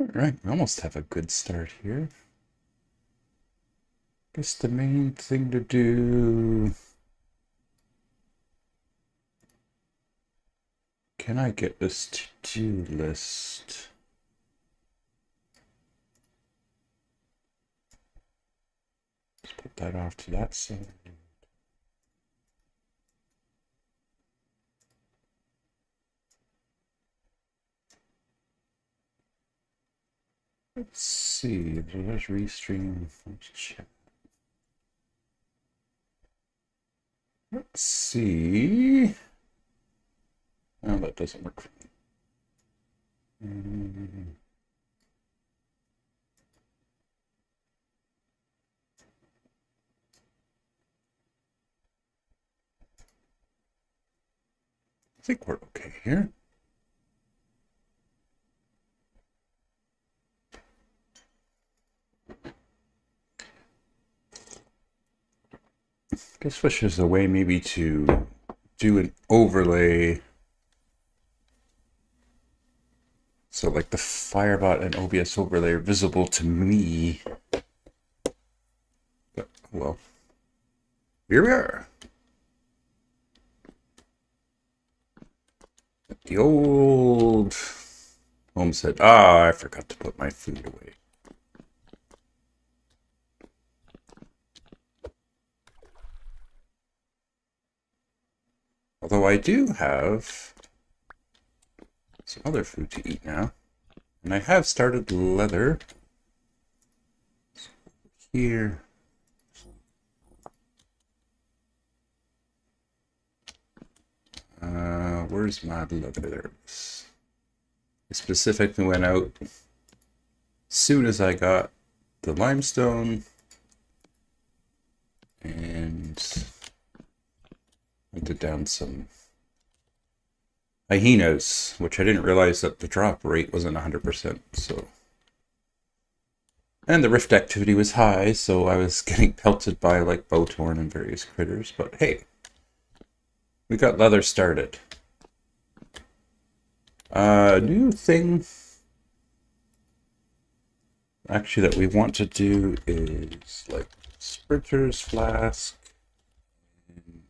Alright, we almost have a good start here. Guess the main thing to do... Can I get this to-do list? Let's put that off to that side. Let's see, there's restream. Let's check. Let's see. Oh, that doesn't work for me. I think we're okay here. Guess wish there's a way maybe to do an overlay. So like the Firebot and OBS overlay are visible to me. But, well, here we are. The old homestead. Ah, I forgot to put my food away. Although I do have some other food to eat now. And I have started leather. So here. Where's my leather? I specifically went out as soon as I got the limestone and hunted down some hyenas, which I didn't realize that the drop rate wasn't 100%. So, and the rift activity was high, so I was getting pelted by like bowthorn and various critters. But hey, we got leather started. New thing actually that we want to do is like sprinter's flask and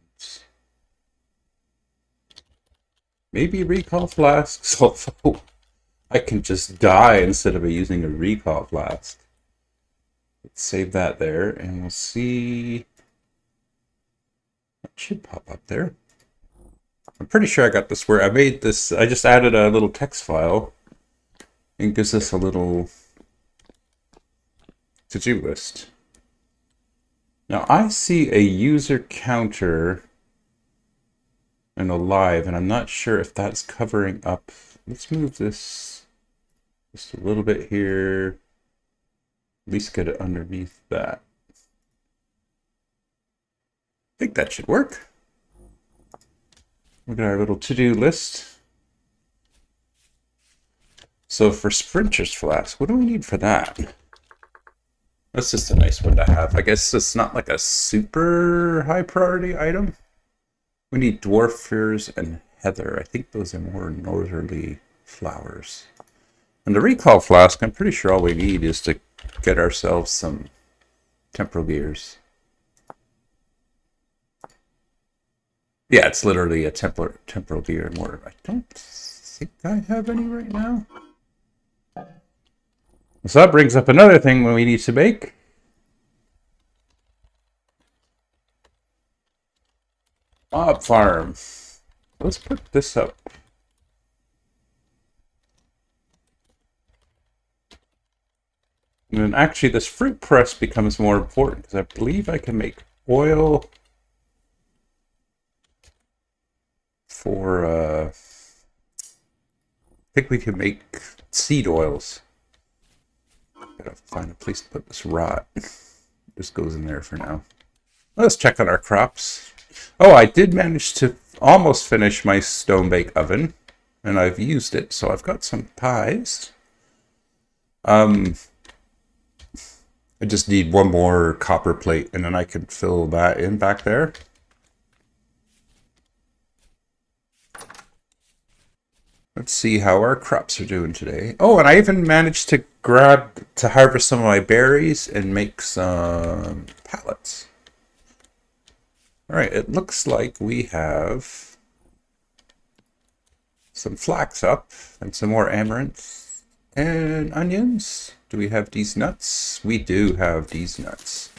maybe recall flasks, although I can just die instead of using a recall flask. Let's save that there and we'll see. That should pop up there. I'm pretty sure I got this where I made this. I just added a little text file and gives us a little to-do list. Now I see a user counter and a live, and I'm not sure if that's covering up. Let's move this just a little bit here. At least get it underneath that. I think that should work. Look at our little to-do list. So for Sprinter's Flask, what do we need for that? That's just a nice one to have. I guess it's not like a super high priority item. We need dwarf furs and heather. I think those are more northerly flowers. And the recall flask, I'm pretty sure all we need is to get ourselves some temporal gears. Yeah, it's literally a temporal gear and mortar. I don't think I have any right now. So that brings up another thing we need to make. Mob farm. Let's put this up. And then actually this fruit press becomes more important because I believe I can make oil for I think we can make seed oils. Gotta find a place to put this rot. This goes in there for now. Let's check on our crops. Oh, I did manage to almost finish my stone bake oven, and I've used it, so I've got some pies. I just need one more copper plate, and then I can fill that in back there. Let's see how our crops are doing today. Oh, and I even managed to harvest some of my berries and make some pallets. All right, it looks like we have some flax up and some more amaranth and onions. Do we have these nuts? We do have these nuts.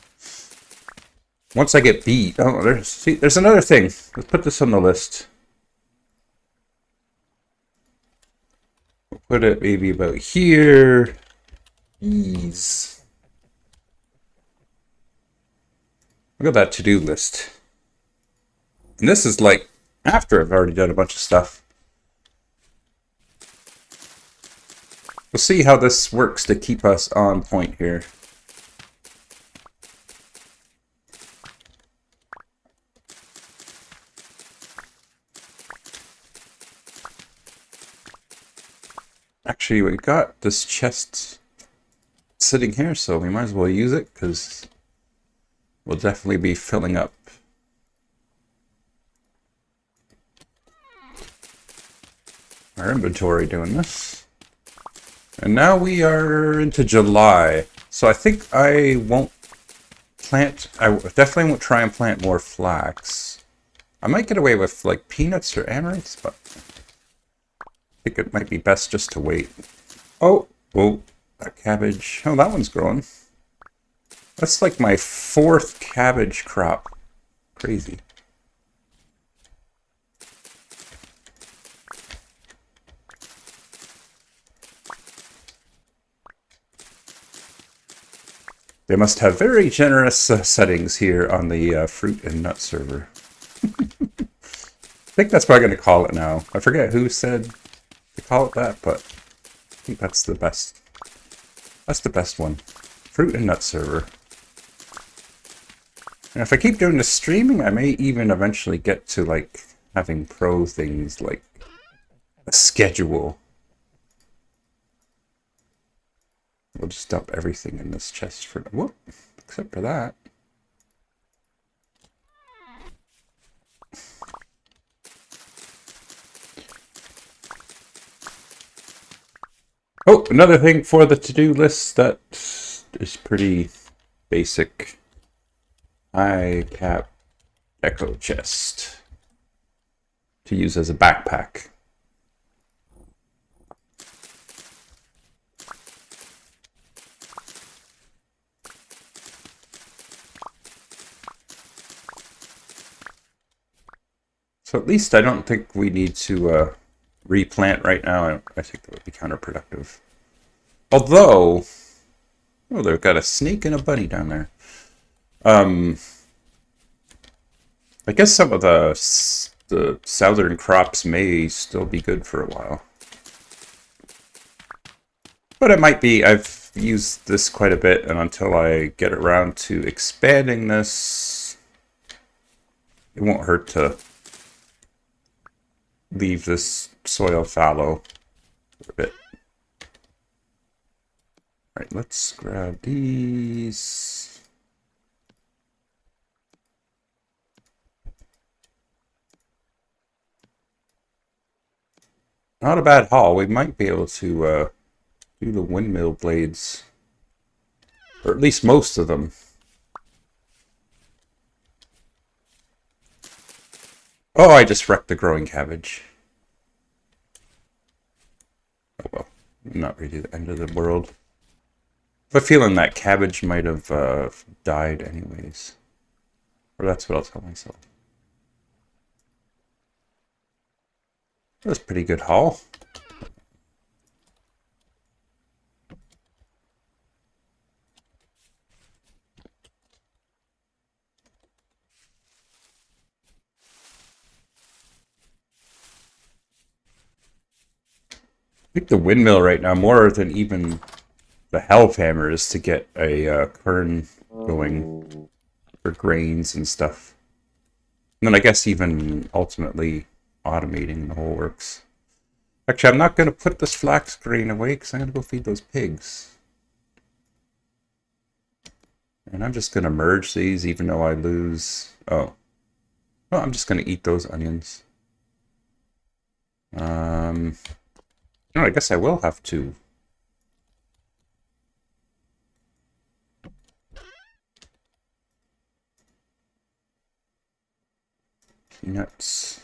Once I get beet, oh, there's another thing. Let's put this on the list. We'll put it maybe about here. Ease. Look at that to-do list. And this is like after I've already done a bunch of stuff. We'll see how this works to keep us on point here. Actually, we got this chest sitting here, so we might as well use it, because we'll definitely be filling up. Our inventory doing this. And now we are into July, so I think I won't plant, I definitely won't try and plant more flax. I might get away with like peanuts or amaranths, but I think it might be best just to wait. Oh, that cabbage. Oh, that one's growing. That's like my 4th cabbage crop. Crazy. They must have very generous settings here on the fruit and nut server. I think that's what I'm going to call it now. I forget who said to call it that, but I think that's the best. That's the best one. Fruit and nut server. And if I keep doing the streaming, I may even eventually get to like having pro things like a schedule. We'll just dump everything in this chest for whoop, except for that. Oh, another thing for the to-do list that is pretty basic. High cap echo chest to use as a backpack. So at least I don't think we need to replant right now. I think that would be counterproductive. Although, oh, they've got a snake and a bunny down there. I guess some of the southern crops may still be good for a while. But it might be, I've used this quite a bit, and until I get around to expanding this, it won't hurt to leave this soil fallow for a bit. Alright, let's grab these. Not a bad haul. We might be able to do the windmill blades. Or at least most of them. Oh, I just wrecked the growing cabbage. Oh well, not really the end of the world. I have a feeling that cabbage might have died anyways. Or that's what I'll tell myself. That's a pretty good haul. I think the windmill right now, more than even the health hammer, is to get a kern going for grains and stuff. And then I guess even ultimately automating the whole works. Actually, I'm not going to put this flax grain away because I'm going to go feed those pigs. And I'm just going to merge these even though I lose... Oh. Well, I'm just going to eat those onions. Oh, I guess I will have to. Peanuts.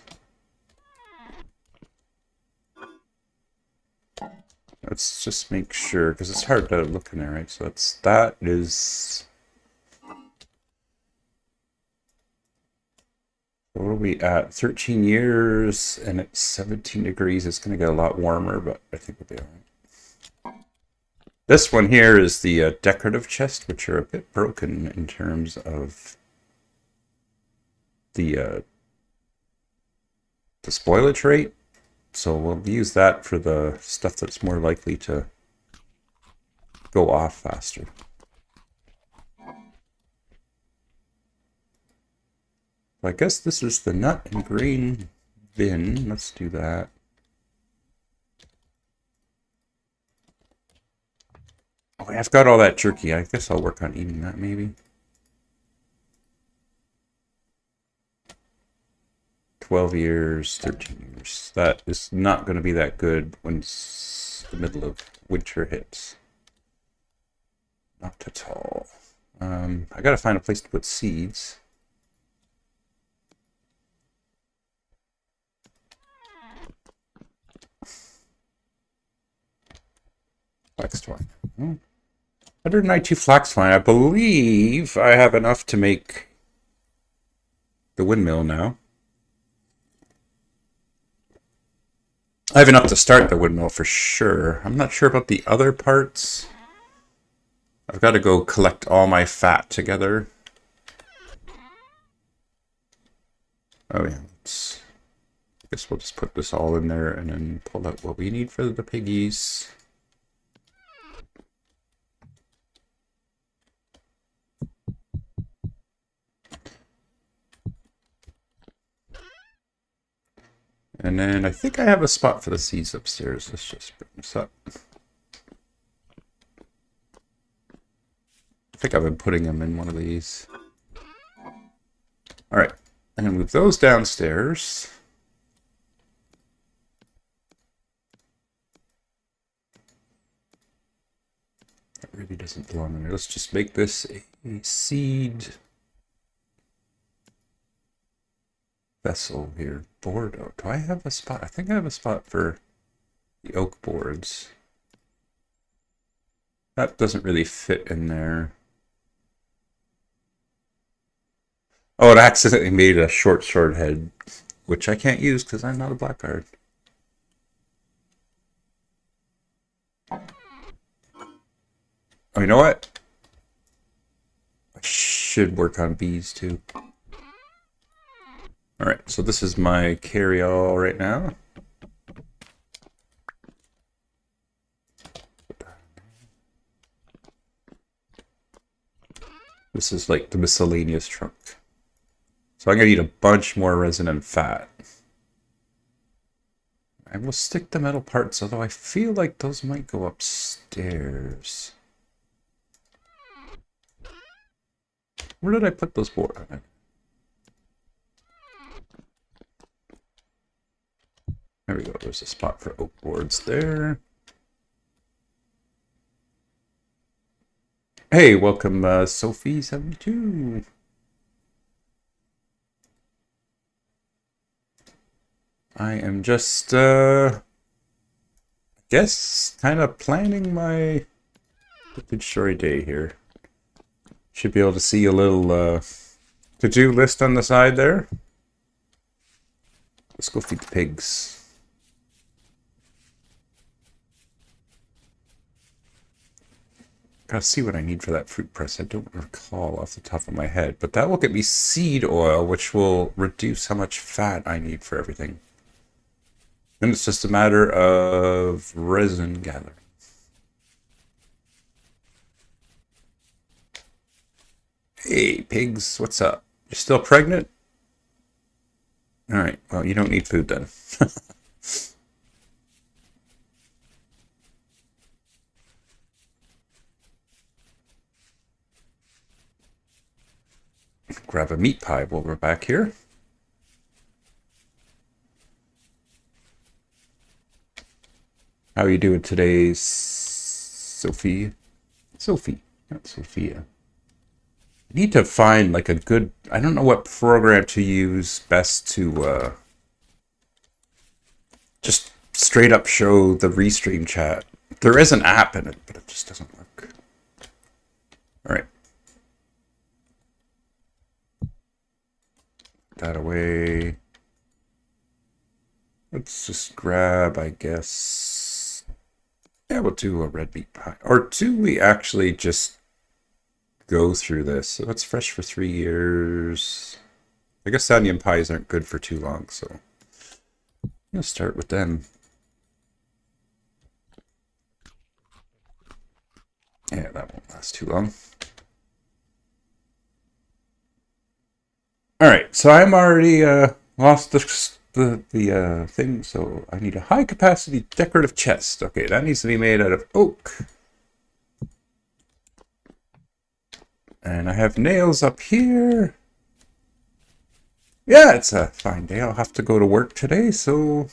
Let's just make sure, because it's hard to look in there, right? So that is... What are we at? 13 years, and it's 17 degrees. It's going to get a lot warmer, but I think we'll be all right. This one here is the decorative chest, which are a bit broken in terms of the spoilage rate. So we'll use that for the stuff that's more likely to go off faster. I guess this is the nut and grain bin. Let's do that. Oh, I've got all that jerky. I guess I'll work on eating that maybe. 12 years, 13 years. That is not going to be that good once the middle of winter hits. Not at all. I gotta find a place to put seeds. Flax twine. 192 flax twine. I believe I have enough to make the windmill now. I have enough to start the windmill for sure. I'm not sure about the other parts. I've got to go collect all my fat together. Oh yeah, I guess we'll just put this all in there and then pull out what we need for the piggies. And then I think I have a spot for the seeds upstairs. Let's just bring this up. I think I've been putting them in one of these. All right, I'm gonna move those downstairs. That really doesn't belong in there. Let's just make this a seed vessel here. Board. Oh, do I have a spot? I think I have a spot for the oak boards. That doesn't really fit in there. Oh, it accidentally made a short sword head, which I can't use because I'm not a blackguard. Oh, you know what? I should work on bees too. Alright, so this is my carry-all right now. This is like the miscellaneous trunk. So I'm going to need a bunch more resin and fat. I will stick the metal parts, although I feel like those might go upstairs. Where did I put those boards? There we go. There's a spot for oak boards there. Hey, welcome, Sophie72. I am just, I guess, kind of planning my Good Story Day here. Should be able to see a little to-do list on the side there. Let's go feed the pigs. Gotta see what I need for that fruit press. I don't recall off the top of my head, but that will get me seed oil, which will reduce how much fat I need for everything. Then it's just a matter of resin gathering. Hey, pigs, what's up? You're still pregnant? Alright, well, you don't need food then. Grab a meat pie while we're back here. How you doing today, Sophie? Sophie, not Sophia. I need to find like a good, I don't know what program to use best to just straight up show the restream chat. There is an app in it, but it just doesn't work. All right. That away. Let's just grab, I guess. Yeah, we'll do a red meat pie. Or do we actually just go through this? So it's fresh for 3 years. I guess onion pies aren't good for too long, so I'm gonna start with them. Yeah, that won't last too long. All right, so I'm already lost the thing, so I need a high capacity decorative chest. Okay, that needs to be made out of oak. And I have nails up here. Yeah, it's a fine day. I'll have to go to work today, so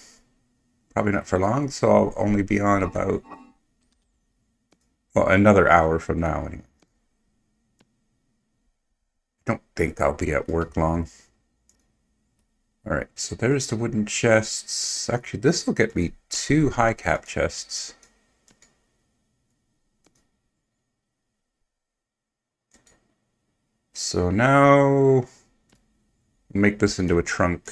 probably not for long, so I'll only be on about, well, another hour from now anyway. I don't think I'll be at work long. All right, so there's the wooden chests. Actually, this will get me 2 high cap chests. So now make this into a trunk.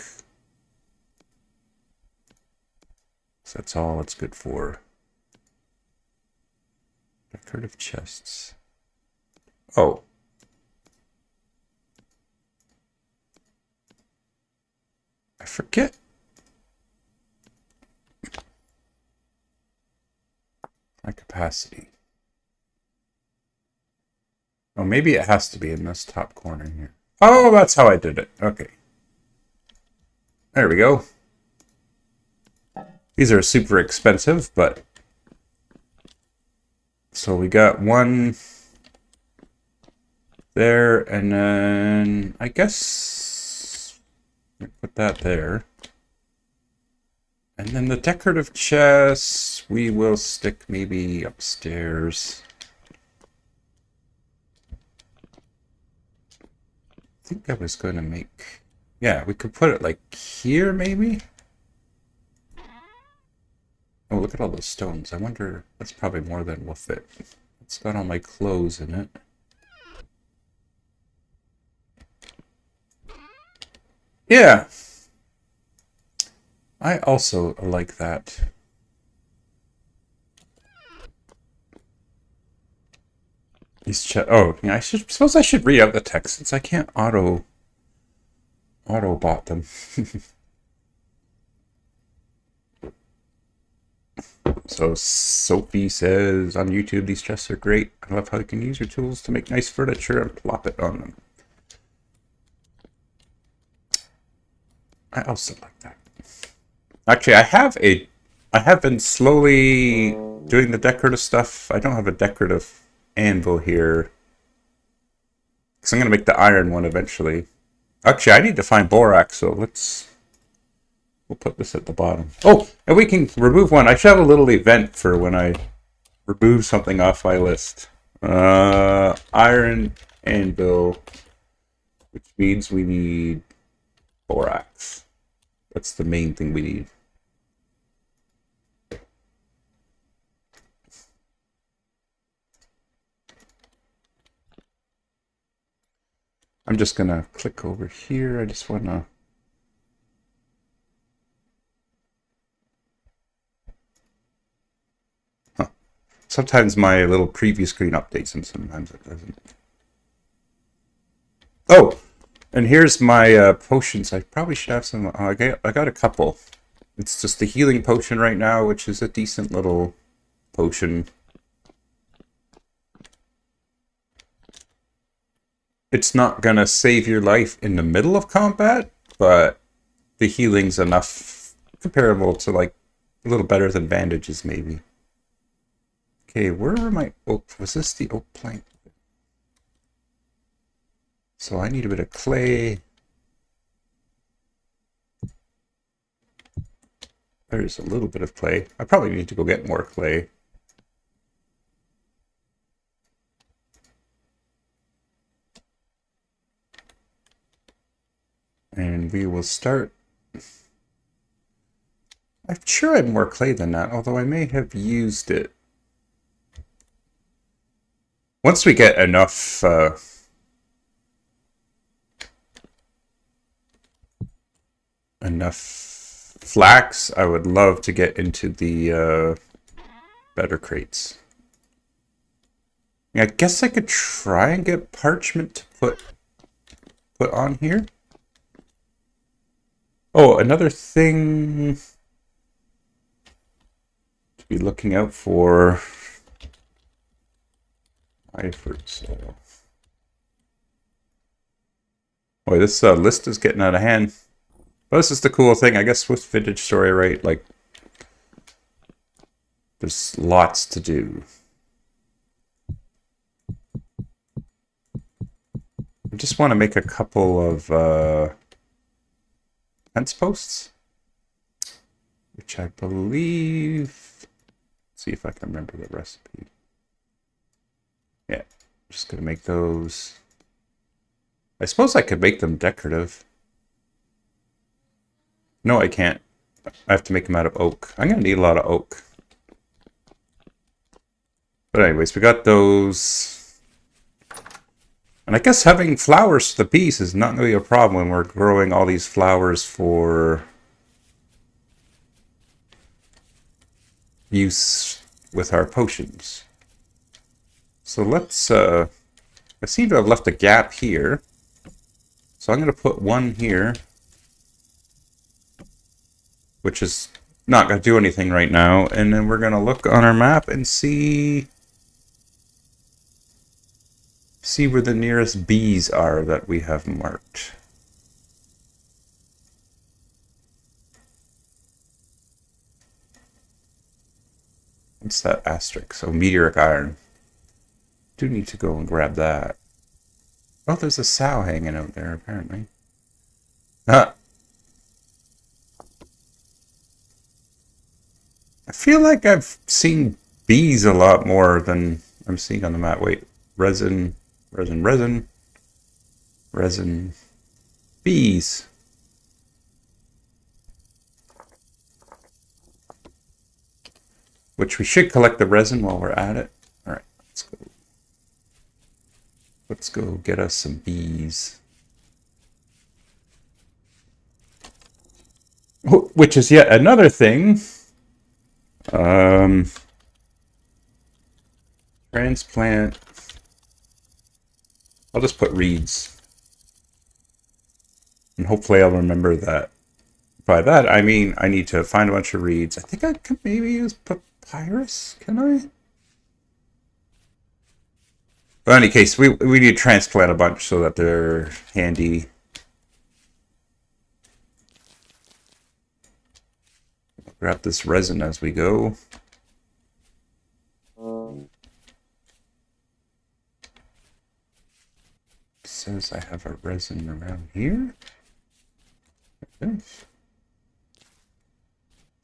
So that's all it's good for. Decorative chests. Oh. I forget. My capacity. Oh, maybe it has to be in this top corner here. Oh, that's how I did it. Okay. There we go. These are super expensive, but... So we got one there, and then I guess put that there. And then the decorative chests, we will stick maybe upstairs. I think I was going to make... Yeah, we could put it like here, maybe? Oh, look at all those stones. I wonder... That's probably more than will fit. It's got all my clothes in it. Yeah! I also like that. These oh, yeah, I suppose I should read out the text since I can't auto bot them. So Sophie says on YouTube, these chests are great. I love how you can use your tools to make nice furniture and plop it on them. I also like that. Actually, I have been slowly doing the decorative stuff. I don't have a decorative anvil here. Because I'm going to make the iron one eventually. Actually, I need to find borax, so we'll put this at the bottom. Oh, and we can remove one. I should have a little event for when I remove something off my list. Iron anvil, which means we need borax. That's the main thing we need. I'm just gonna click over here. I just wanna... Huh. Sometimes my little preview screen updates and sometimes it doesn't. Oh! And here's my potions. I probably should have some... I got a couple. It's just the healing potion right now, which is a decent little potion. It's not gonna save your life in the middle of combat, but the healing's enough, comparable to like a little better than bandages maybe. Okay, where are my oak? Was this the oak plank? So I need a bit of clay. There's a little bit of clay. I probably need to go get more clay. And we will start. I'm sure I have more clay than that, although I may have used it. Once we get enough flax, I would love to get into the better crates. Yeah, I guess I could try and get parchment to put on here. Oh, another thing to be looking out for. Grapefruits. Boy, this list is getting out of hand. But this is the cool thing, I guess, with Vintage Story, right? Like, there's lots to do. I just want to make a couple of fence posts, which I believe. Let's see if I can remember the recipe. Yeah, just gonna make those. I suppose I could make them decorative. No, I can't. I have to make them out of oak. I'm gonna need a lot of oak. But anyways, we got those. And I guess having flowers to the bees is not really a problem when we're growing all these flowers for use with our potions. So let's, I seem to have left a gap here. So I'm going to put one here, which is not going to do anything right now. And then we're going to look on our map and see where the nearest bees are that we have marked. What's that asterisk? So meteoric iron. Do need to go and grab that. Oh, there's a sow hanging out there, apparently. I feel like I've seen bees a lot more than I'm seeing on the map. Wait, resin, bees. Which we should collect the resin while we're at it. All right, let's go. Let's go get us some bees. Which is yet another thing. Transplant. I'll just put reeds. And hopefully I'll remember that. By that, I mean I need to find a bunch of reeds. I think I could maybe use papyrus. Can I? But in any case, we need to transplant a bunch so that they're handy. Grab this resin as we go. It says I have a resin around here. It's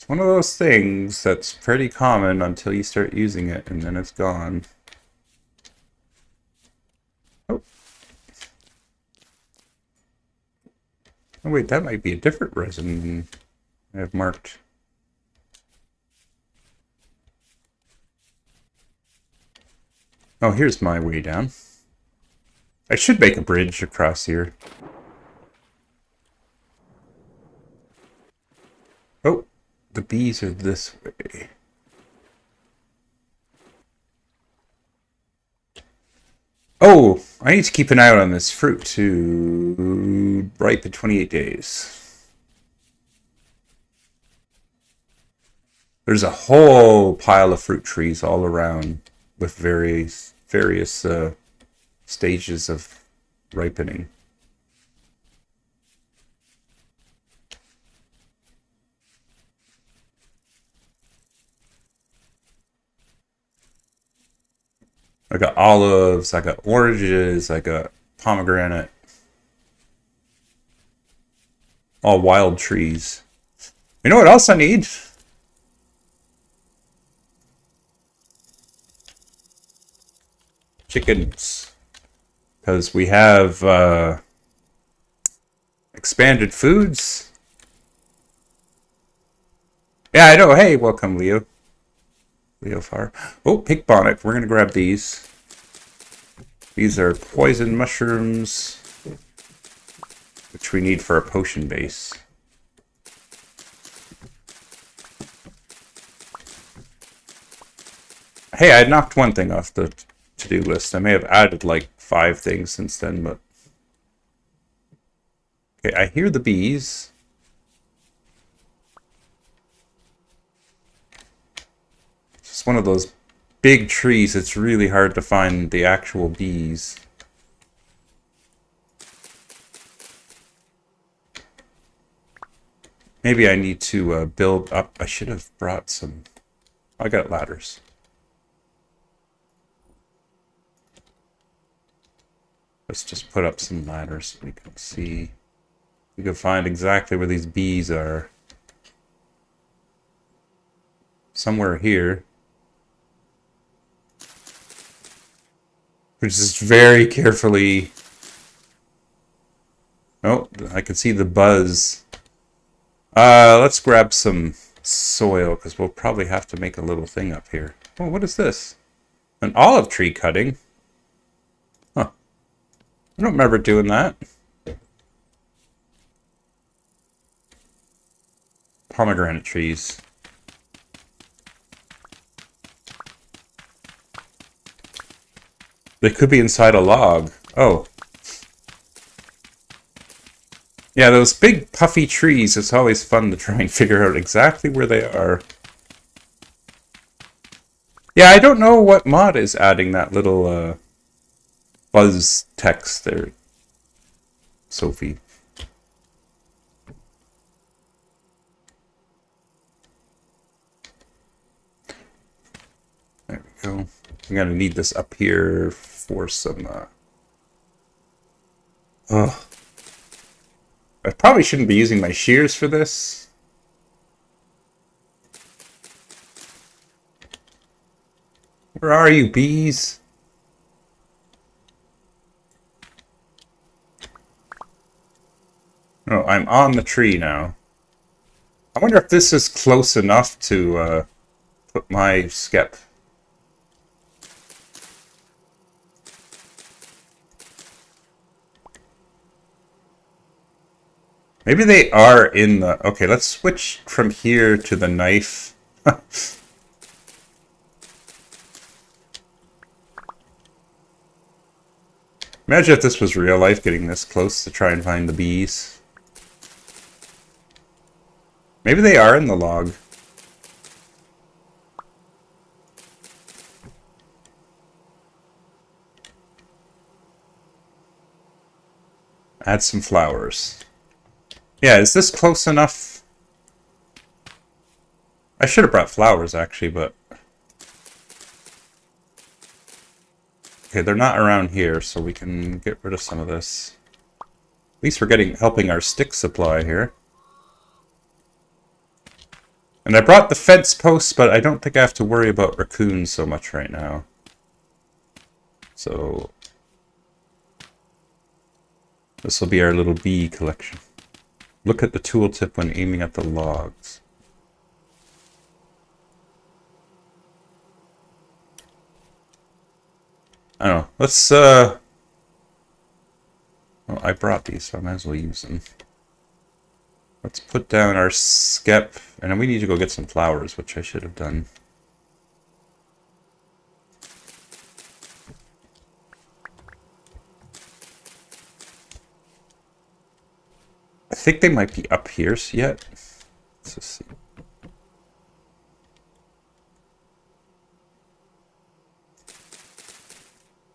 one of those things that's pretty common until you start using it, and then it's gone. Oh. Oh wait, that might be a different resin I have marked. Oh, here's my way down. I should make a bridge across here. Oh, the bees are this way. Oh, I need to keep an eye out on this fruit to ripen 28 days. There's a whole pile of fruit trees all around with various stages of ripening. I got olives, I got oranges, I got pomegranate. All wild trees. You know what else I need? chickens. Because we have expanded foods. Yeah, I know. Hey, welcome, Leo. Leo Fire. Oh, pink bonnet. We're going to grab these. These are poison mushrooms, which we need for a potion base. Hey, I knocked one thing off the to-do list. I may have added like 5 things since then, but... Okay, I hear the bees. It's just one of those big trees. It's really hard to find the actual bees. Maybe I need to build up. I should have brought some... I got ladders. Let's just put up some ladders so we can see. We can find exactly where these bees are. Somewhere here. Which is very carefully... Oh, I can see the buzz. Let's grab some soil, because we'll probably have to make a little thing up here. Oh, what is this? An olive tree cutting? Huh. I don't remember doing that. Pomegranate trees. They could be inside a log. Oh. Yeah, those big puffy trees, it's always fun to try and figure out exactly where they are. Yeah, I don't know what mod is adding that little buzz text there, Sophie. There we go. I'm gonna need this up here for some I probably shouldn't be using my shears for this. Where are you, bees? Oh, I'm on the tree now. I wonder if this is close enough to put my skep. Maybe they are in the... Okay, let's switch from here to the knife. Imagine if this was real life, getting this close to try and find the bees. Maybe they are in the log. Add some flowers. Yeah, is this close enough? I should have brought flowers, actually, but... Okay, they're not around here, so we can get rid of some of this. At least we're helping our stick supply here. And I brought the fence posts, but I don't think I have to worry about raccoons so much right now. So... this will be our little bee collection. Look at the tooltip when aiming at the logs. I don't know. Let's, well, I brought these, so I might as well use them. Let's put down our skep, and then we need to go get some flowers, which I should have done. I think they might be up here yet. Let's just see.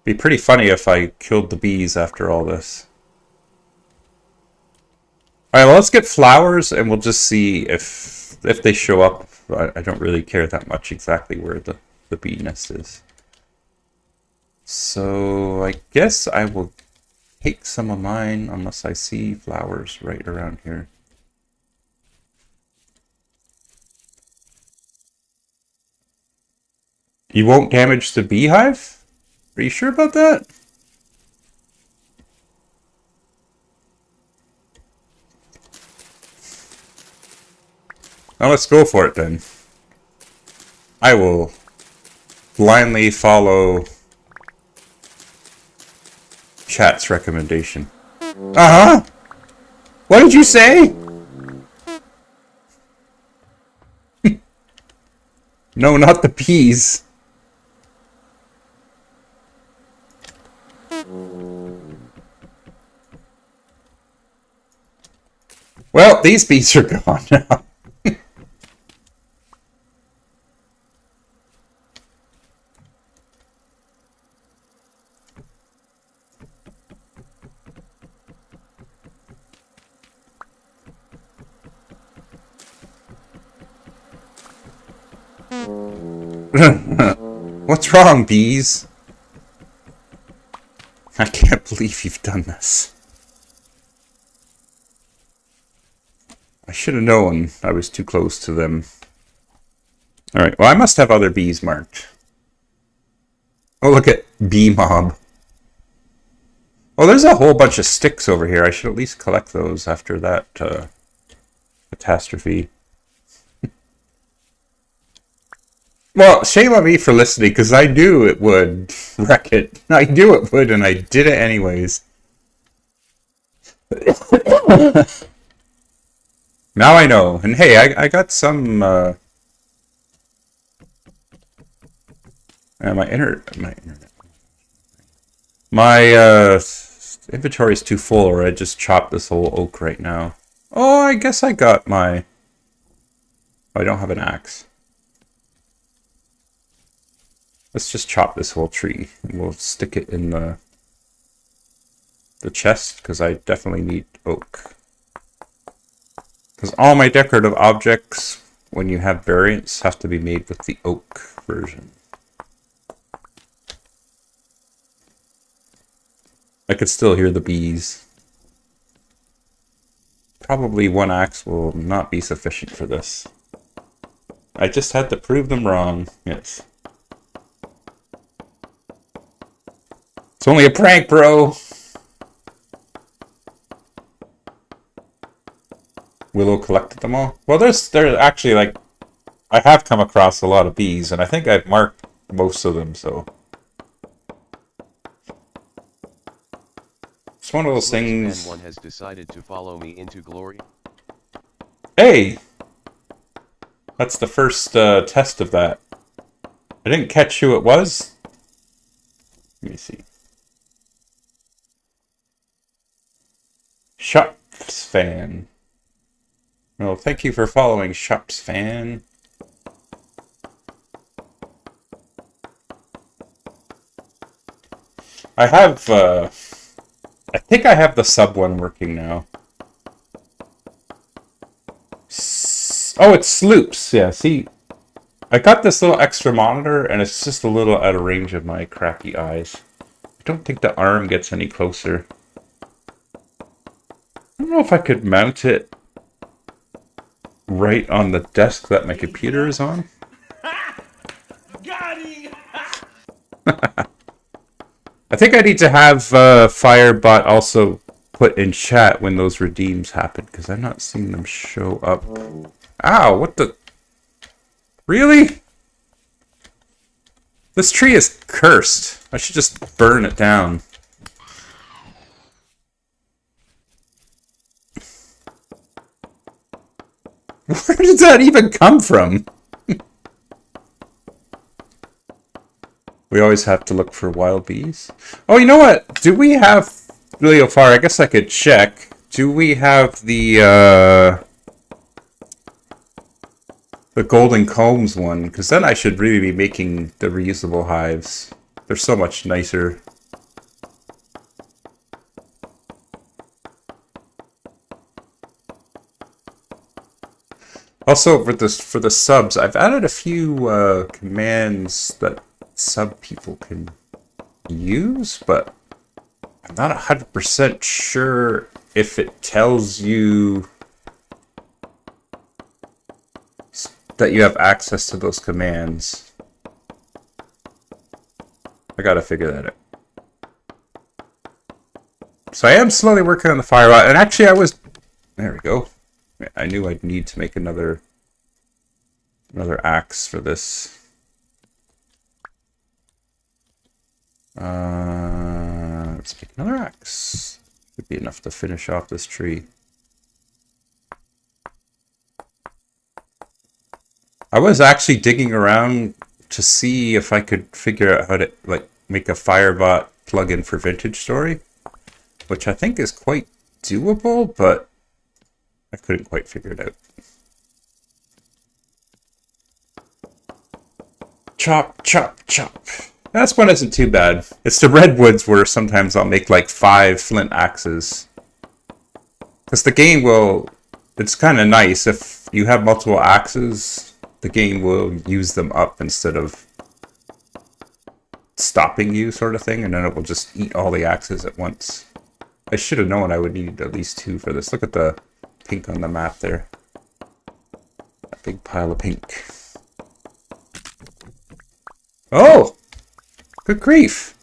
Be pretty funny if I killed the bees after all this. Alright, well, let's get flowers and we'll just see if they show up. I don't really care that much exactly where the bee nest is. So I guess I will take some of mine unless I see flowers right around here. You won't damage the beehive? Are you sure about that? Now let's go for it then. I will blindly follow chat's recommendation. Uh-huh! What did you say? No, not the peas. Well, these bees are gone now. What's wrong, bees? I can't believe you've done this. I should have known I was too close to them. Alright, well I must have other bees marked. Oh, look at bee mob. Oh, there's a whole bunch of sticks over here. I should at least collect those after that catastrophe. Well, shame on me for listening, because I knew it would wreck it. I knew it would, and I did it anyways. Now I know. And hey, I got some... my inventory is too full, or I just chopped this whole oak right now. Oh, I guess I got my... Oh, I don't have an axe. Let's just chop this whole tree, and we'll stick it in the chest, because I definitely need oak. Because all my decorative objects, when you have variants, have to be made with the oak version. I could still hear the bees. Probably one axe will not be sufficient for this. I just had to prove them wrong. Yes. It's only a prank, bro! Willow collected them all? Well, there's actually, like... I have come across a lot of bees, and I think I've marked most of them, so... It's one of those things... One has decided to follow me into glory. Hey! That's the first test of that. I didn't catch who it was. Let me see. Shops fan. Well, thank you for following, Shops fan. I have, I think I have the sub one working now. Oh, it's sloops. Yeah, see, I got this little extra monitor, and it's just a little out of range of my crappy eyes. I don't think the arm gets any closer. I don't know if I could mount it right on the desk that my computer is on. I think I need to have Firebot also put in chat when those redeems happen, because I'm not seeing them show up. Ow, what the... Really? This tree is cursed. I should just burn it down. Where did that even come from? We always have to look for wild bees. Oh, you know what? Do we have... Leofar, I guess I could check. Do we have the Golden Combs one? Because then I should really be making the reusable hives. They're so much nicer. Also, for the subs, I've added a few commands that sub people can use, but I'm not 100% sure if it tells you that you have access to those commands. I gotta figure that out. So I am slowly working on the fire rod, and actually I was... There we go. I knew I'd need to make another axe for this. Let's make another axe. Should be enough to finish off this tree. I was actually digging around to see if I could figure out how to make a Firebot plugin for Vintage Story, which I think is quite doable, but I couldn't quite figure it out. Chop, chop, chop. This one isn't too bad. It's the redwoods where sometimes I'll make like 5 flint axes. Because the game will... It's kind of nice if you have multiple axes. The game will use them up instead of stopping you, sort of thing, and then it will just eat all the axes at once. I should have known I would need at least 2 for this. Look at the pink on the map there. A big pile of pink. Oh! Good grief!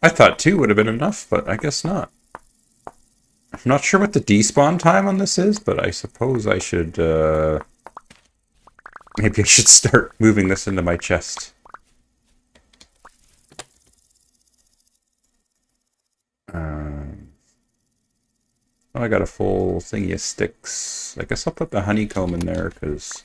I thought 2 would have been enough, but I guess not. I'm not sure what the despawn time on this is, but I suppose I should, maybe I should start moving this into my chest. Oh, I got a full thingy of sticks. I guess I'll put the honeycomb in there, because...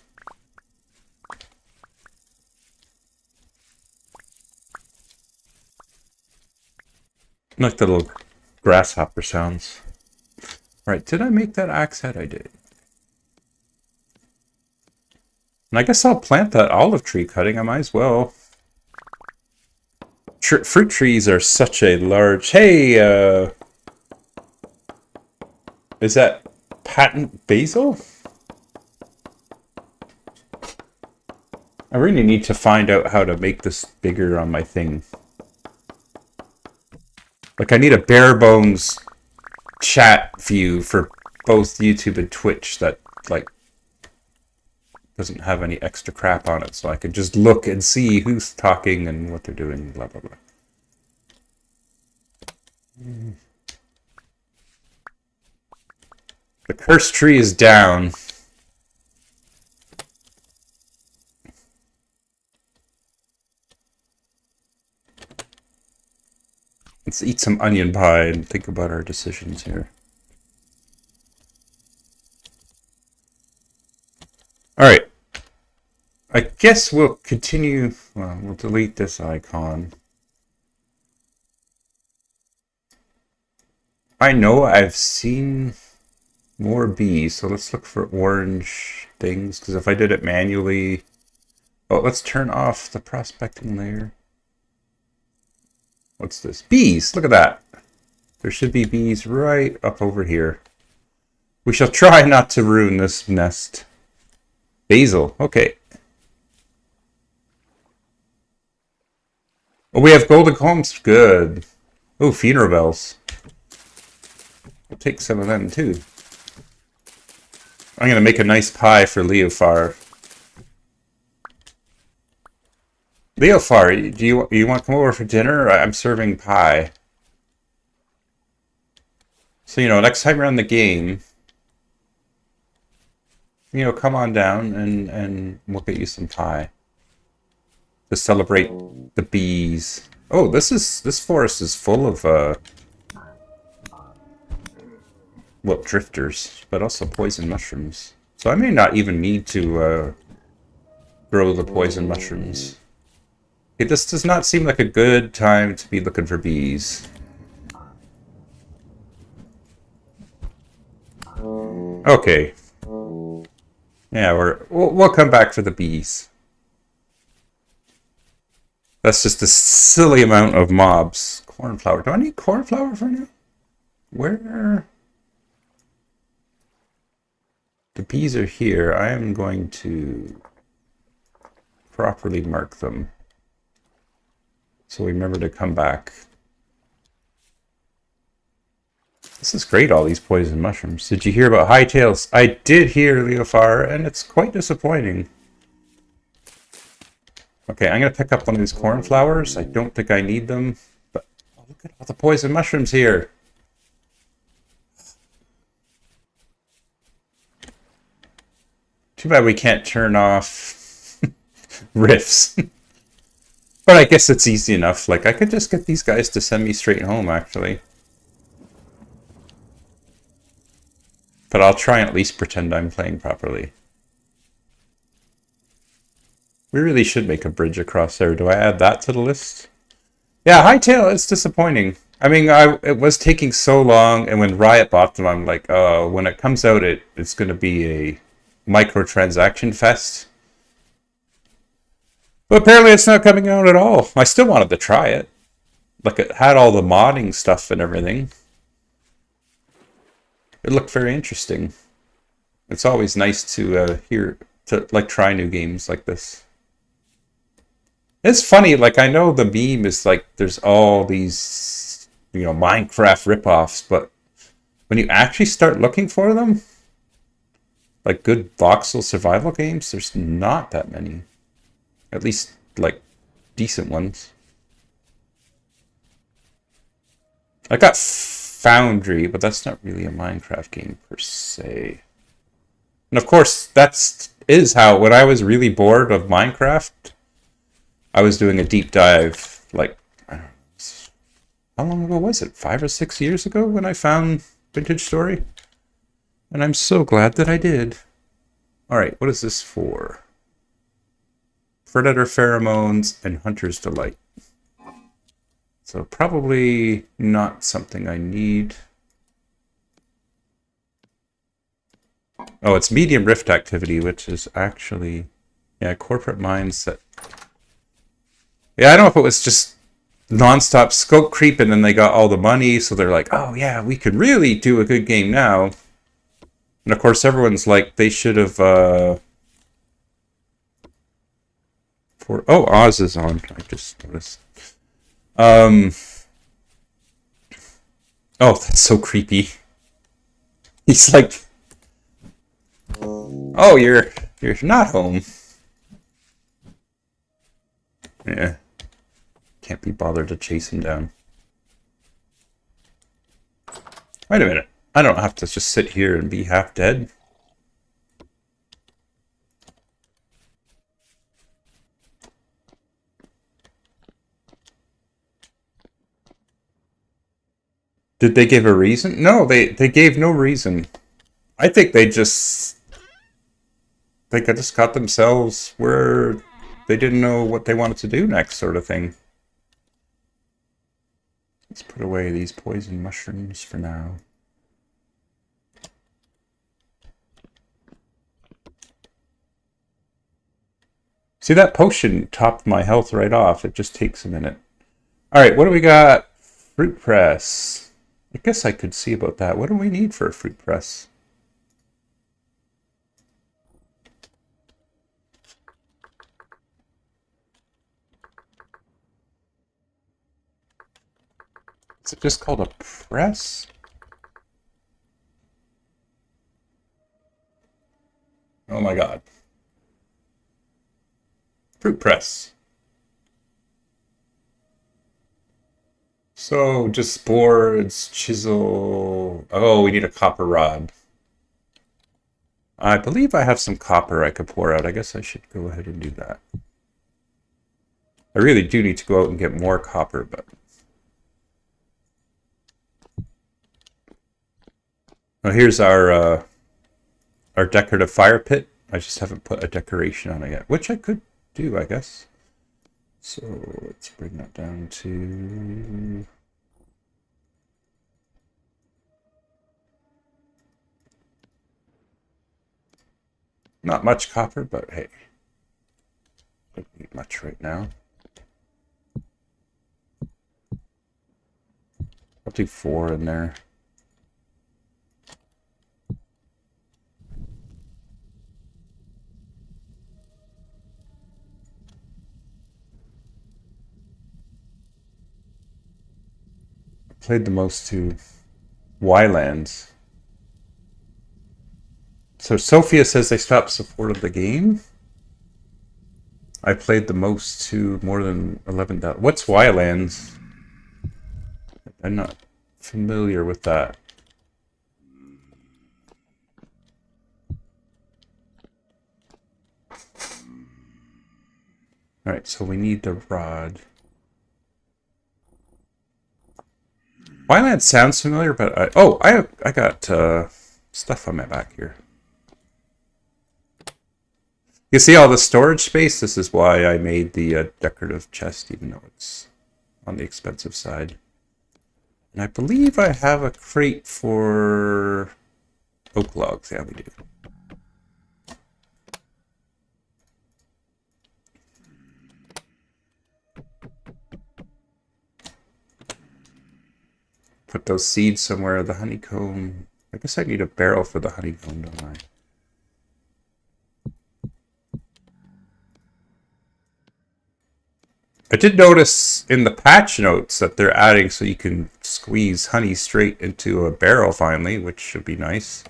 I like the little grasshopper sounds. Right, did I make that axe head? I did. And I guess I'll plant that olive tree cutting. I might as well. Fruit trees are such a large... Hey, is that patent basil? I really need to find out how to make this bigger on my thing. Like, I need a bare bones chat view for both YouTube and Twitch that, like, doesn't have any extra crap on it, so I can just look and see who's talking and what they're doing, blah, blah, blah. The cursed tree is down. Let's eat some onion pie and think about our decisions here. Alright. I guess we'll continue... Well, we'll delete this icon. I know I've seen more bees, so let's look for orange things, because if I did it manually... Oh, let's turn off the prospecting layer. What's this? Bees! Look at that! There should be bees right up over here. We shall try not to ruin this nest. Basil. Okay. Oh, we have golden combs. Good. Oh, funeral bells. We'll take some of them, too. I'm going to make a nice pie for Leofar. Leofar, do you want to come over for dinner? I'm serving pie. So, you know, next time you're on the game, you know, come on down and we'll get you some pie. To celebrate the bees. Oh, this forest is full of, well, drifters, but also poison mushrooms. So I may not even need to, grow the poison mushrooms. This does not seem like a good time to be looking for bees. Okay. Yeah, we'll come back for the bees. That's just a silly amount of mobs. Cornflower. Do I need cornflower for now? Where? The bees are here. I am going to properly mark them. So remember to come back. This is great, all these poison mushrooms. Did you hear about hightails? I did hear, Leofar, and it's quite disappointing. Okay, I'm going to pick up one of these cornflowers. I don't think I need them, but oh, look at all the poison mushrooms here. Too bad we can't turn off rifts. But I guess it's easy enough. Like, I could just get these guys to send me straight home, actually. But I'll try and at least pretend I'm playing properly. We really should make a bridge across there. Do I add that to the list? Yeah, Hightail, it's disappointing. I mean, it was taking so long, and when Riot bought them, I'm like, oh, when it comes out, it's going to be a microtransaction fest. But apparently it's not coming out at all. I still wanted to try it. Like, it had all the modding stuff and everything. It looked very interesting. It's always nice to try new games like this. It's funny, like, I know the meme is like, there's all these, Minecraft ripoffs, but when you actually start looking for them, like good voxel survival games, there's not that many. At least, like, decent ones. I got Foundry, but that's not really a Minecraft game per se. And of course, is how, when I was really bored of Minecraft, I was doing a deep dive, like, I don't know, how long ago was it? 5 or 6 years ago when I found Vintage Story? And I'm so glad that I did. Alright, what is this for? Predator pheromones and hunter's delight. So probably not something I need. Oh, it's medium rift activity, which is actually, yeah, corporate mindset. Yeah, I don't know if it was just non-stop scope creep and then they got all the money, so they're like, oh yeah, we could really do a good game now. And of course everyone's like, they should have, oh, Oz is on, I just noticed. Oh, that's so creepy. He's like, oh, you're not home. Yeah. Can't be bothered to chase him down. Wait a minute. I don't have to just sit here and be half dead. Did they give a reason? No, they gave no reason. I think they just got themselves where they didn't know what they wanted to do next, sort of thing. Let's put away these poison mushrooms for now. See, that potion topped my health right off. It just takes a minute. Alright, what do we got? Fruit press. I guess I could see about that. What do we need for a fruit press? Is it just called a press? Oh my god. Fruit press. So, just boards, chisel... Oh, we need a copper rod. I believe I have some copper I could pour out. I guess I should go ahead and do that. I really do need to go out and get more copper, but... Now here's our decorative fire pit. I just haven't put a decoration on it yet, which I could do, I guess. So let's bring that down to... Not much copper, but hey. Don't need much right now. I'll do 4 in there. Played the most too. Ylands. So Sophia says they stopped support of the game. I played the most to more than 11,000. What's Ylands? I'm not familiar with that. Alright, so we need the rod. Ylands sounds familiar, but I got stuff on my back here. You see all the storage space? This is why I made the decorative chest, even though it's on the expensive side. And I believe I have a crate for oak logs. Yeah, we do. Put those seeds somewhere. The honeycomb. I guess I need a barrel for the honeycomb, don't I? I did notice in the patch notes that they're adding so you can squeeze honey straight into a barrel finally, which should be nice.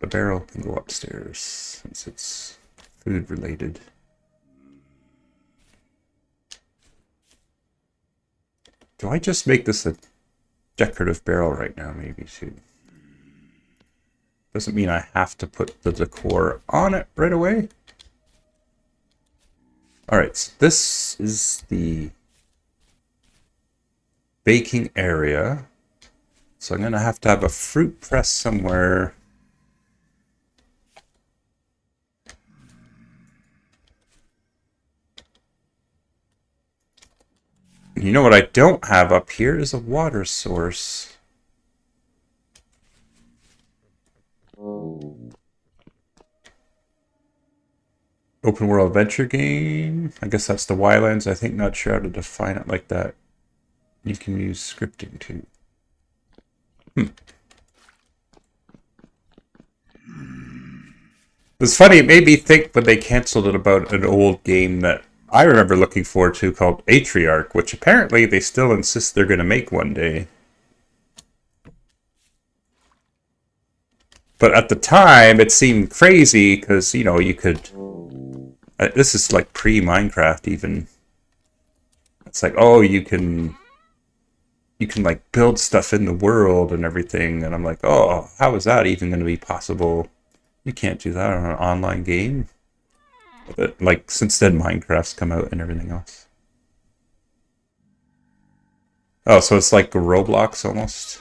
The barrel can go upstairs since it's food related. Do I just make this a decorative barrel right now, maybe too? Doesn't mean I have to put the decor on it right away. Alright, so this is the baking area. So I'm going to have a fruit press somewhere. You know what I don't have up here is a water source. Open world adventure game. I guess that's the Ylands. I think not sure how to define it like that. You can use scripting too. It's funny, it made me think when they canceled it about an old game that I remember looking forward to called Atriarch, which apparently they still insist they're going to make one day. But at the time, it seemed crazy because, you know, you could... this is like pre-Minecraft even. It's like, oh, you can like build stuff in the world and everything. And I'm like, oh, how is that even going to be possible? You can't do that on an online game. But like, since then, Minecraft's come out and everything else. Oh, so it's like Roblox almost.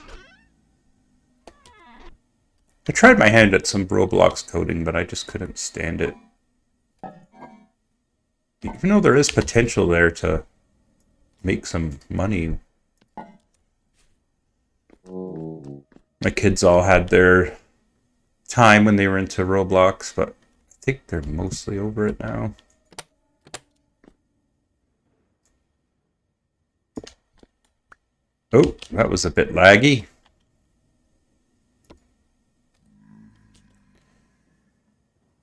I tried my hand at some Roblox coding, but I just couldn't stand it. Even though there is potential there to make some money. My kids all had their time when they were into Roblox, but I think they're mostly over it now. Oh, that was a bit laggy.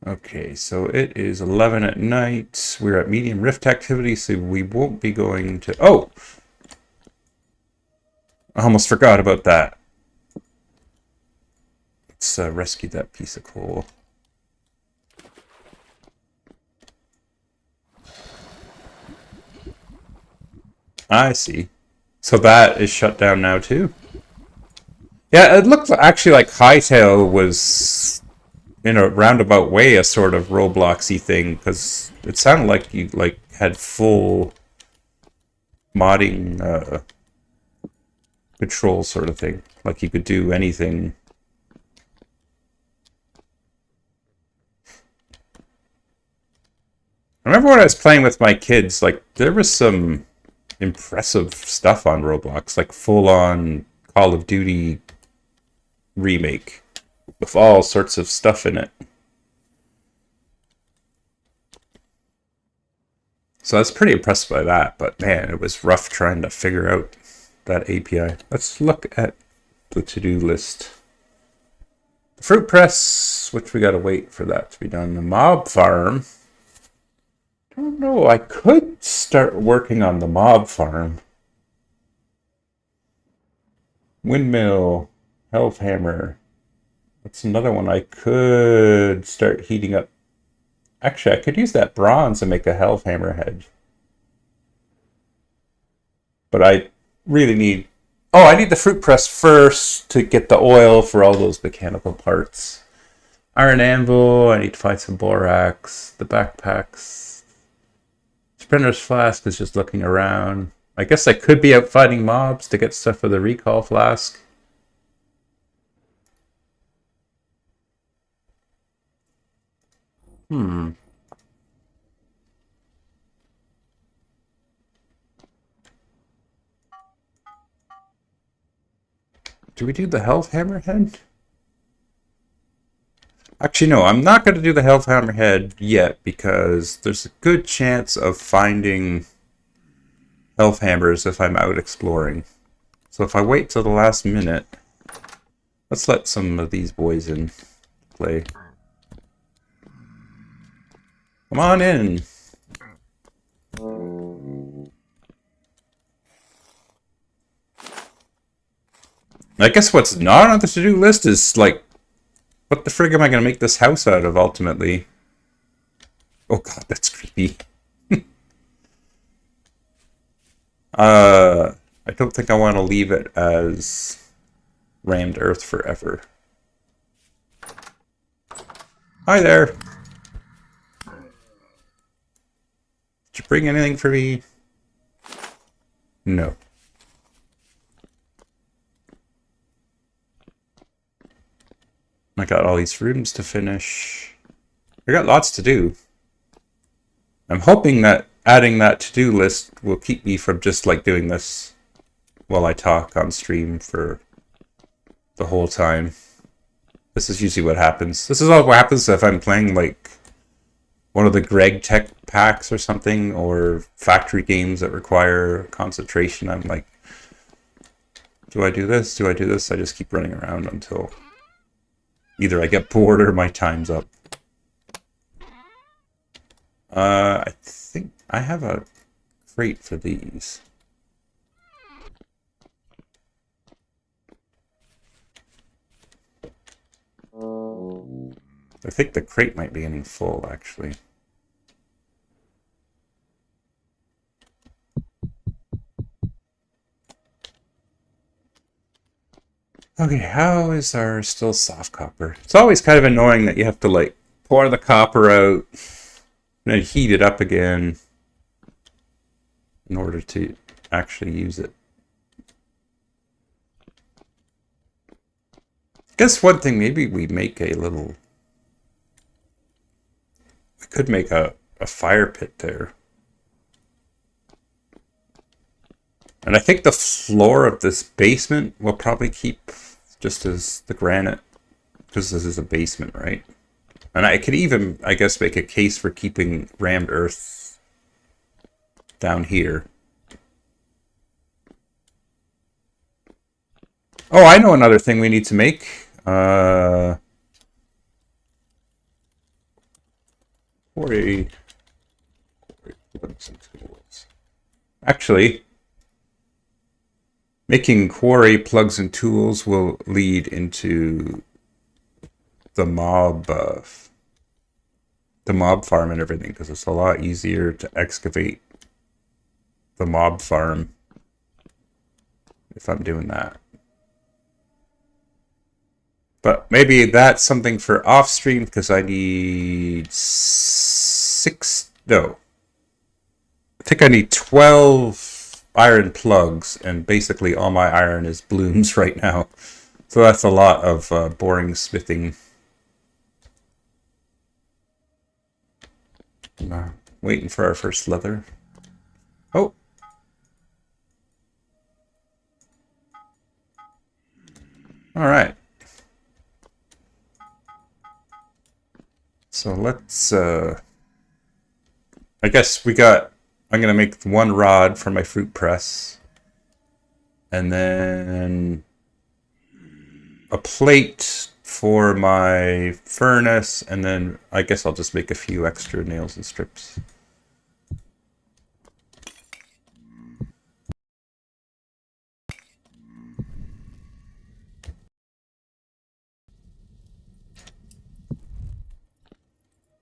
Okay, so it is 11 at night. We're at medium rift activity, so we won't be going to... Oh! I almost forgot about that. Let's rescue that piece of coal. I see. So that is shut down now too? Yeah, it looked actually like Hightail was... in a roundabout way, a sort of Robloxy thing, because it sounded like you like had full modding control sort of thing, like you could do anything. I remember when I was playing with my kids, like there was some impressive stuff on Roblox, like full-on Call of Duty remake. With all sorts of stuff in it. So I was pretty impressed by that, but man, it was rough trying to figure out that API. Let's look at the to-do list. The fruit press, which we gotta wait for that to be done. The mob farm. I don't know, I could start working on the mob farm. Windmill, health hammer. That's another one I could start heating up. Actually, I could use that bronze and make a health hammer head. But I really need... Oh, I need the fruit press first to get the oil for all those mechanical parts. Iron anvil, I need to find some borax. The backpacks. Sprinter's flask is just looking around. I guess I could be out fighting mobs to get stuff for the recall flask. Hmm. Do we do the health hammerhead? Actually, no, I'm not going to do the health hammerhead yet because there's a good chance of finding health hammers if I'm out exploring. So if I wait till the last minute, let's let some of these boys in play. Come on in. I guess what's not on the to-do list is like, what the frig am I going to make this house out of ultimately? Oh god, that's creepy. I don't think I want to leave it as rammed earth forever. Hi there. Did you bring anything for me? No. I got all these rooms to finish. I got lots to do. I'm hoping that adding that to-do list will keep me from just like doing this while I talk on stream for the whole time. This is usually what happens. This is all what happens if I'm playing like one of the Greg Tech packs or something, or factory games that require concentration. I'm like, do I do this? Do I do this? I just keep running around until either I get bored or my time's up. I think I have a crate for these. I think the crate might be getting full, actually. Okay, how is our still soft copper? It's always kind of annoying that you have to, like, pour the copper out and then heat it up again in order to actually use it. I guess one thing, maybe we make a little... We could make a fire pit there. And I think the floor of this basement will probably keep just as the granite, because this is a basement, right? And I could even, I guess, make a case for keeping rammed earth down here. Oh, I know another thing we need to make. Quarry plugs and tools. Actually, making quarry plugs and tools will lead into the mob farm and everything, because it's a lot easier to excavate the mob farm if I'm doing that. But maybe that's something for off stream, because I need I think I need 12 iron plugs, and basically all my iron is blooms right now. So that's a lot of boring smithing. Waiting for our first leather. Oh! Alright. So let's, I guess I'm gonna make one rod for my fruit press. And then a plate for my furnace, and then I guess I'll just make a few extra nails and strips.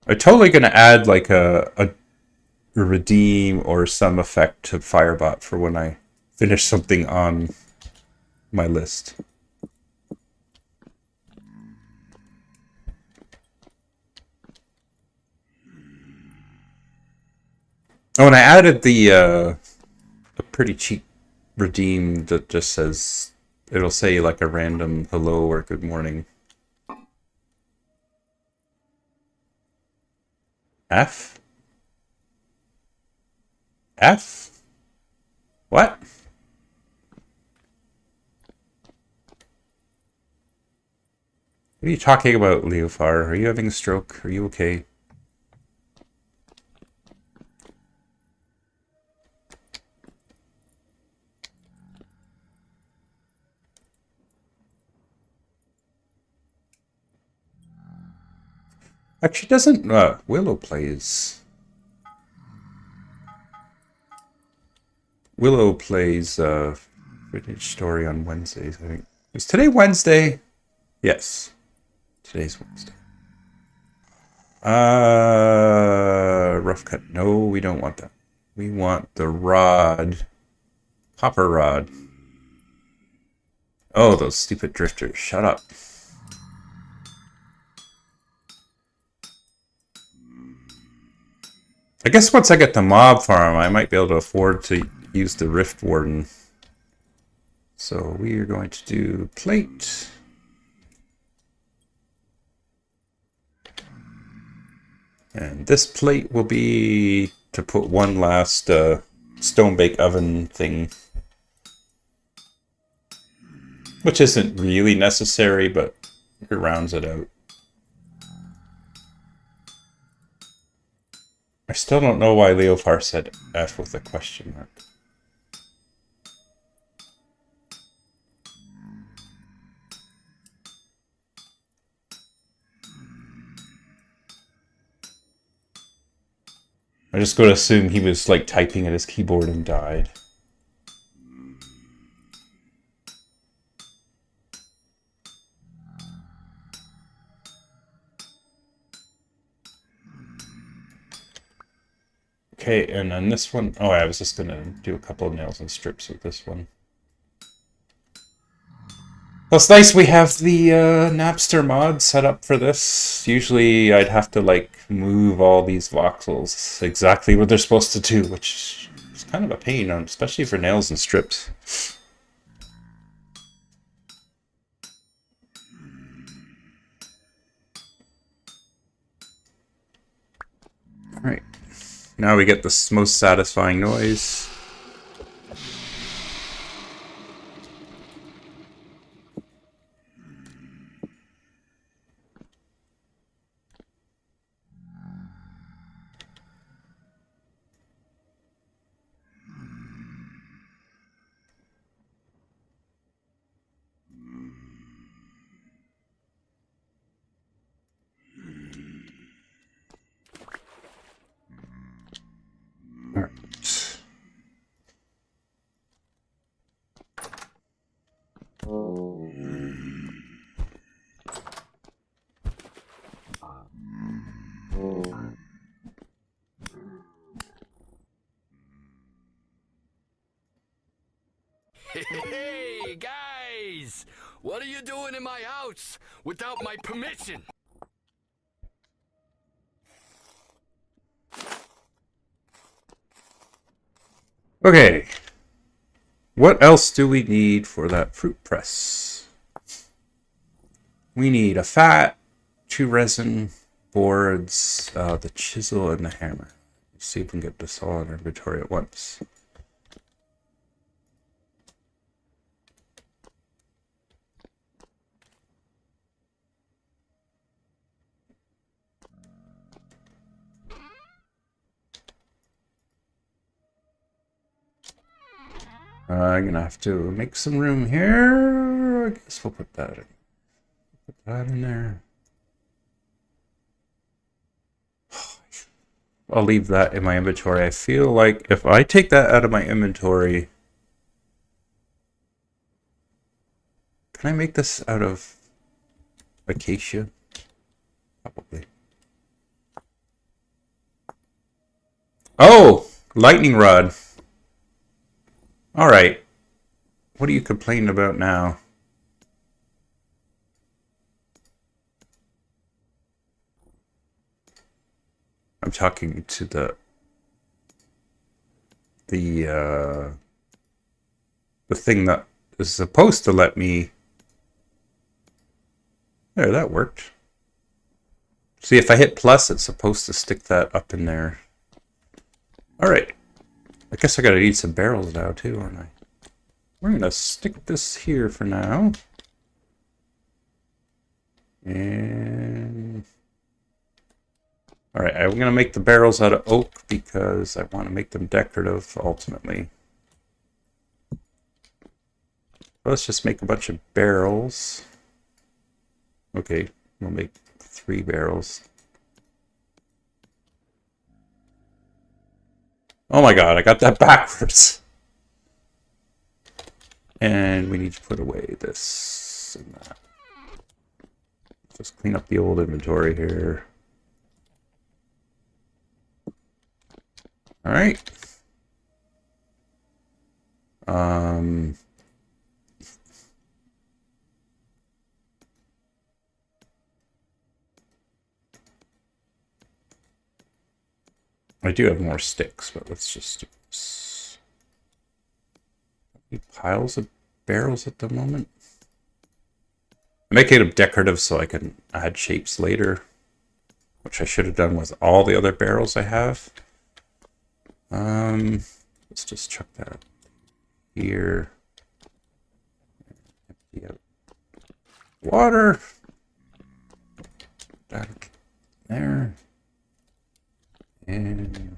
I'm totally gonna add like a redeem or some effect to Firebot for when I finish something on my list. Oh, and I added the a pretty cheap redeem that just says it'll say like a random hello or good morning. F? F? What? What are you talking about, Leofar? Are you having a stroke? Are you okay? Actually, doesn't Willow plays? Willow plays Vintage Story on Wednesdays, I think. Is today Wednesday? Yes. Today's Wednesday. Rough cut. No, we don't want that. We want the rod. Copper rod. Oh, those stupid drifters. Shut up. I guess once I get the mob farm, I might be able to afford to use the Rift Warden. So we are going to do plate. And this plate will be to put one last stone bake oven thing. Which isn't really necessary, but it rounds it out. I still don't know why Leofar said F with a question mark. I'm just going to assume he was like typing at his keyboard and died. Okay, and then this one, oh, I was just going to do a couple of nails and strips with this one. Well, it's nice we have the Napster mod set up for this. Usually I'd have to like move all these voxels exactly what they're supposed to do, which is kind of a pain, especially for nails and strips. Alright, now we get the most satisfying noise. Alright. Hey, guys! What are you doing in my house without my permission? Okay. What else do we need for that fruit press? We need a fat, 2 resin boards, the chisel, and the hammer. Let's see if we can get this all in our inventory at once. I'm gonna have to make some room here. I guess we'll put that in. Put that in there. I'll leave that in my inventory. I feel like if I take that out of my inventory... Can I make this out of acacia? Probably. Oh, lightning rod. All right. What are you complaining about now? I'm talking to the thing that is supposed to let me. There, that worked. See, if I hit plus, it's supposed to stick that up in there. All right. I guess I gotta need some barrels now too, aren't I? We're gonna stick this here for now. And all right, I'm gonna make the barrels out of oak because I want to make them decorative ultimately. Let's just make a bunch of barrels. Okay, we'll make 3 barrels. Oh my god, I got that backwards. And we need to put away this and that. Just clean up the old inventory here. All right. I do have more sticks, but let's just do this. Piles of barrels at the moment. I make it decorative so I can add shapes later, which I should have done with all the other barrels I have. Let's just chuck that here. Empty out water. Back there. And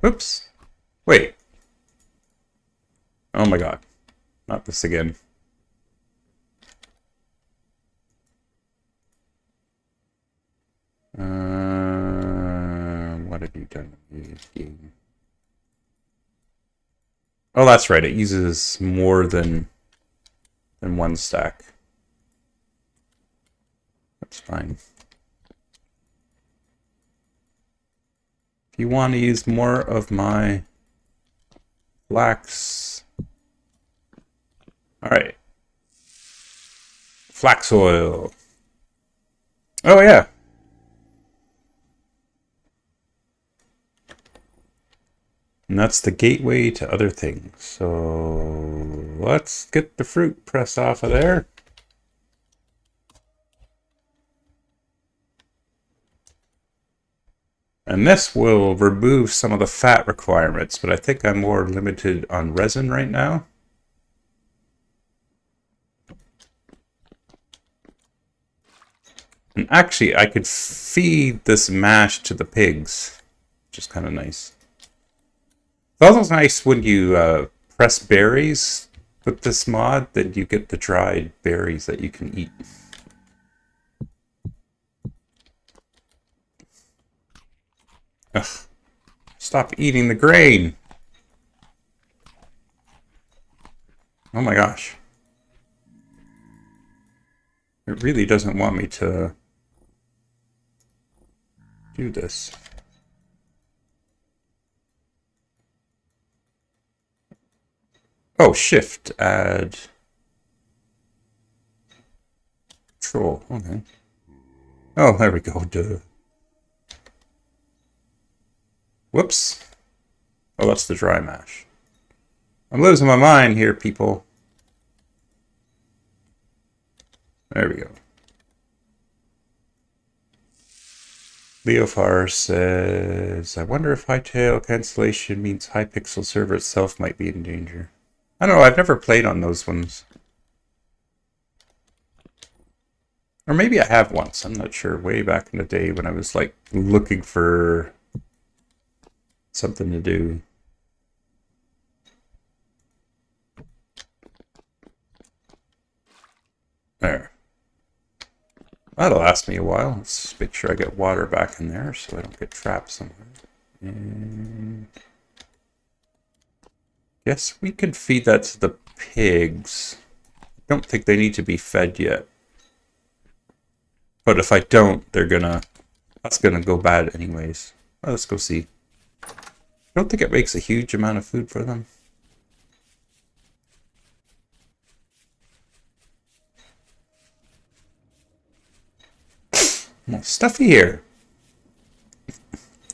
oops. Wait. Oh my god. Not this again. What have you done in this game? Oh, that's right. It uses more than 1 stack. That's fine. If you want to use more of my flax. All right. Flax oil. Oh, yeah. And that's the gateway to other things. So let's get the fruit press off of there. And this will remove some of the fat requirements, but I think I'm more limited on resin right now. And actually, I could feed this mash to the pigs, which is kind of nice. It's also nice when you press berries with this mod, that you get the dried berries that you can eat. Ugh. Stop eating the grain. Oh my gosh. It really doesn't want me to do this. Oh, shift, add control. Okay. Oh, there we go. Duh. Whoops. Oh, that's the dry mash. I'm losing my mind here, people. There we go. Leofar says, I wonder if hightail cancellation means Hypixel server itself might be in danger. I don't know, I've never played on those ones. Or maybe I have once, I'm not sure. Way back in the day when I was like looking for something to do. There. That'll last me a while. Let's make sure I get water back in there so I don't get trapped somewhere. And yes, we could feed that to the pigs. I don't think they need to be fed yet. But if I don't, that's gonna go bad anyways. Well, let's go see. I don't think it makes a huge amount of food for them. Well, stuffy here.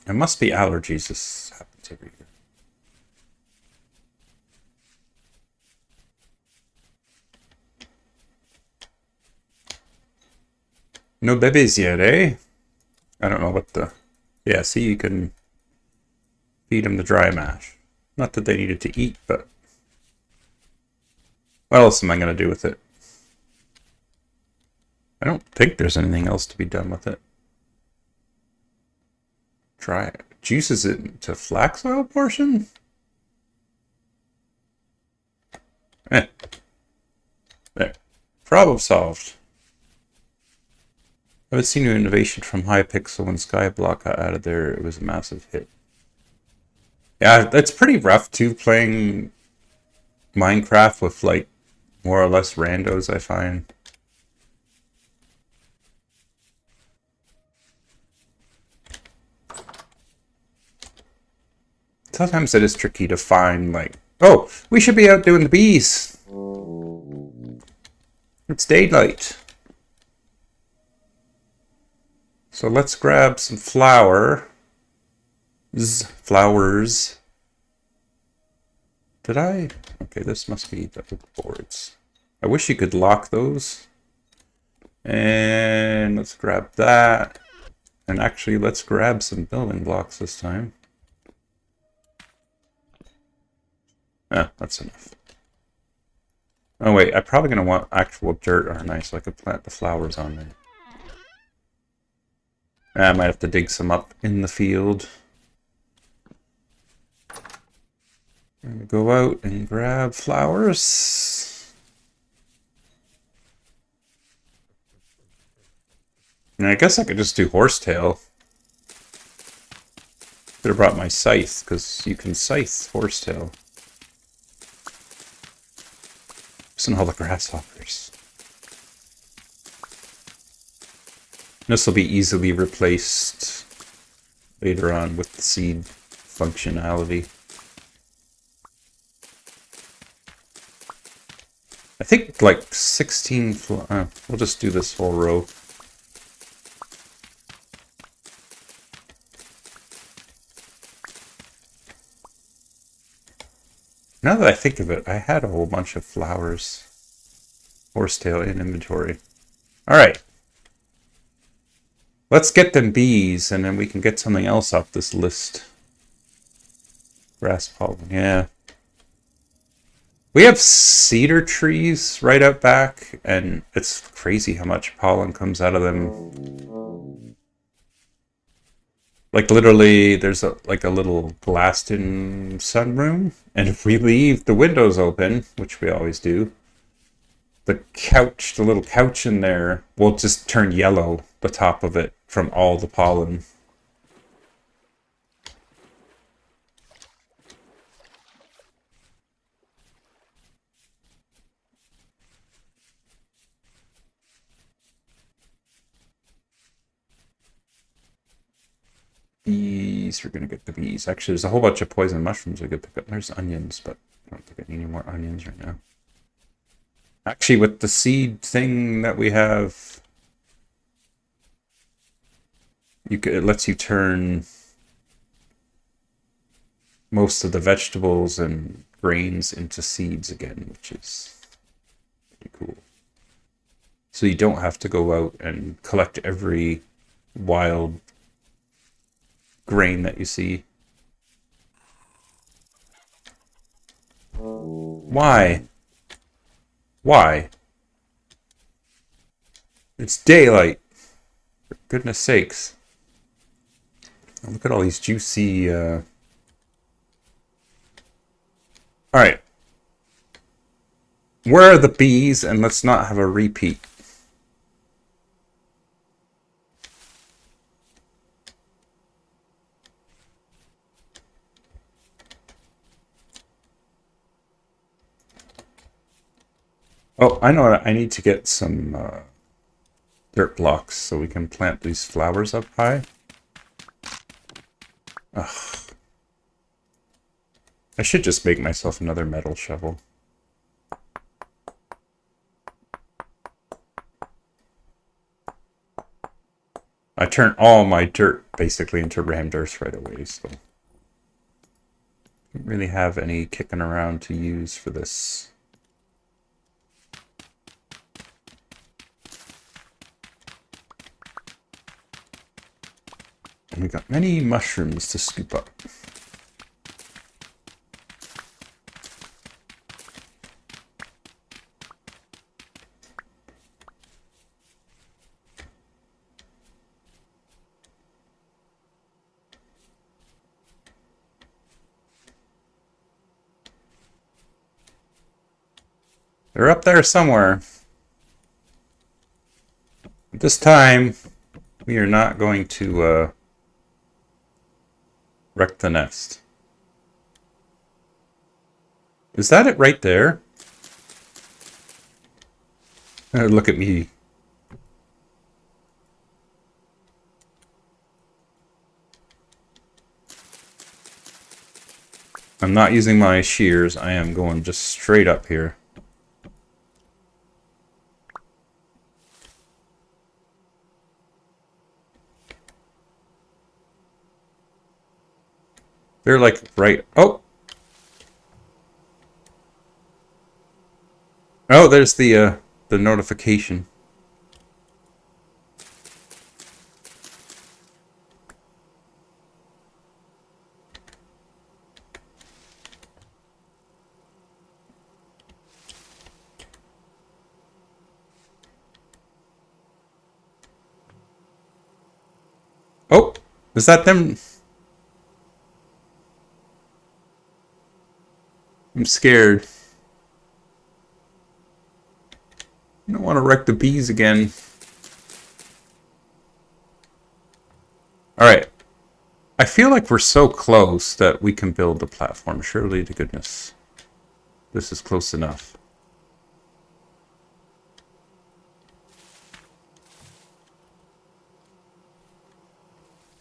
It must be allergies. This happens every year. No babies yet, eh? I don't know what the... Yeah, see, you can feed them the dry mash. Not that they needed to eat, but... What else am I going to do with it? I don't think there's anything else to be done with it. Try it. Juices it into flax oil portion? Eh. There. Problem solved. I haven't seen an innovation from Hypixel when Skyblock got added there. It was a massive hit. Yeah, it's pretty rough too, playing Minecraft with like more or less randos, I find. Sometimes it is tricky to find, like, oh, we should be out doing the bees. It's daylight. So let's grab some flowers. Did I? Okay, this must be the boards. I wish you could lock those. And let's grab that. And actually, let's grab some building blocks this time. Ah, that's enough. Oh wait, I'm probably going to want actual dirt, aren't I? So I could plant the flowers on there. I might have to dig some up in the field. I'm going to go out and grab flowers. And I guess I could just do horsetail. Could have brought my scythe, because you can scythe horsetail. And all the grasshoppers. This will be easily replaced later on with the seed functionality. I think like 16... we'll just do this whole row. Now that I think of it, I had a whole bunch of flowers, horsetail in inventory. Alright. Let's get them bees, and then we can get something else off this list. Grass pollen, yeah. We have cedar trees right out back, and it's crazy how much pollen comes out of them. Like literally, there's a little glassed-in sunroom, and if we leave the windows open, which we always do, the little couch in there will just turn yellow, the top of it, from all the pollen. Bees, we're gonna get the bees. Actually, there's a whole bunch of poison mushrooms we could pick up. There's onions, but I don't think I need any more onions right now. Actually, with the seed thing that we have, it lets you turn most of the vegetables and grains into seeds again, which is pretty cool. So you don't have to go out and collect every wild grain that you see. Why? Why? It's daylight. For goodness sakes. Oh, look at all these juicy... Alright. Where are the bees? And let's not have a repeat. Oh, I know what I need to get some dirt blocks so we can plant these flowers up high. Ugh. I should just make myself another metal shovel. I turn all my dirt basically into rammed earth right away, so don't really have any kicking around to use for this. And we got many mushrooms to scoop up. They're up there somewhere. This time, we are not going to wreck the nest. Is that it right there? Look at me. I'm not using my shears. I am going just straight up here. They're like right... Oh! Oh, there's the notification. Oh! Is that them? I'm scared. I don't want to wreck the bees again. Alright. I feel like we're so close that we can build the platform. Surely to goodness. This is close enough.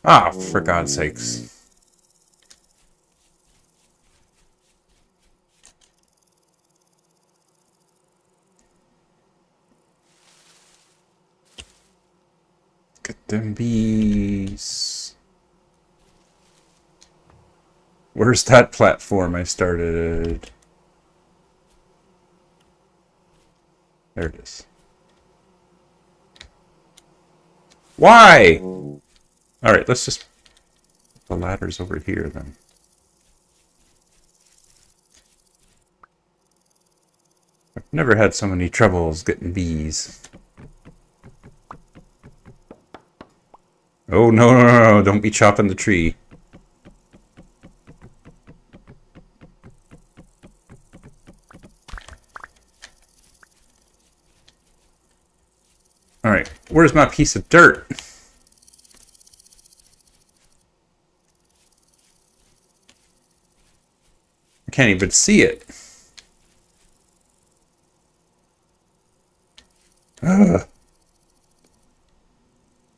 Ah, for God's sakes. Get them bees. Where's that platform I started? There it is. Why? Alright, let's just put the ladders over here then. I've never had so many troubles getting bees. Oh, no, no, no, no, don't be chopping the tree. Alright, where's my piece of dirt? I can't even see it. Ugh.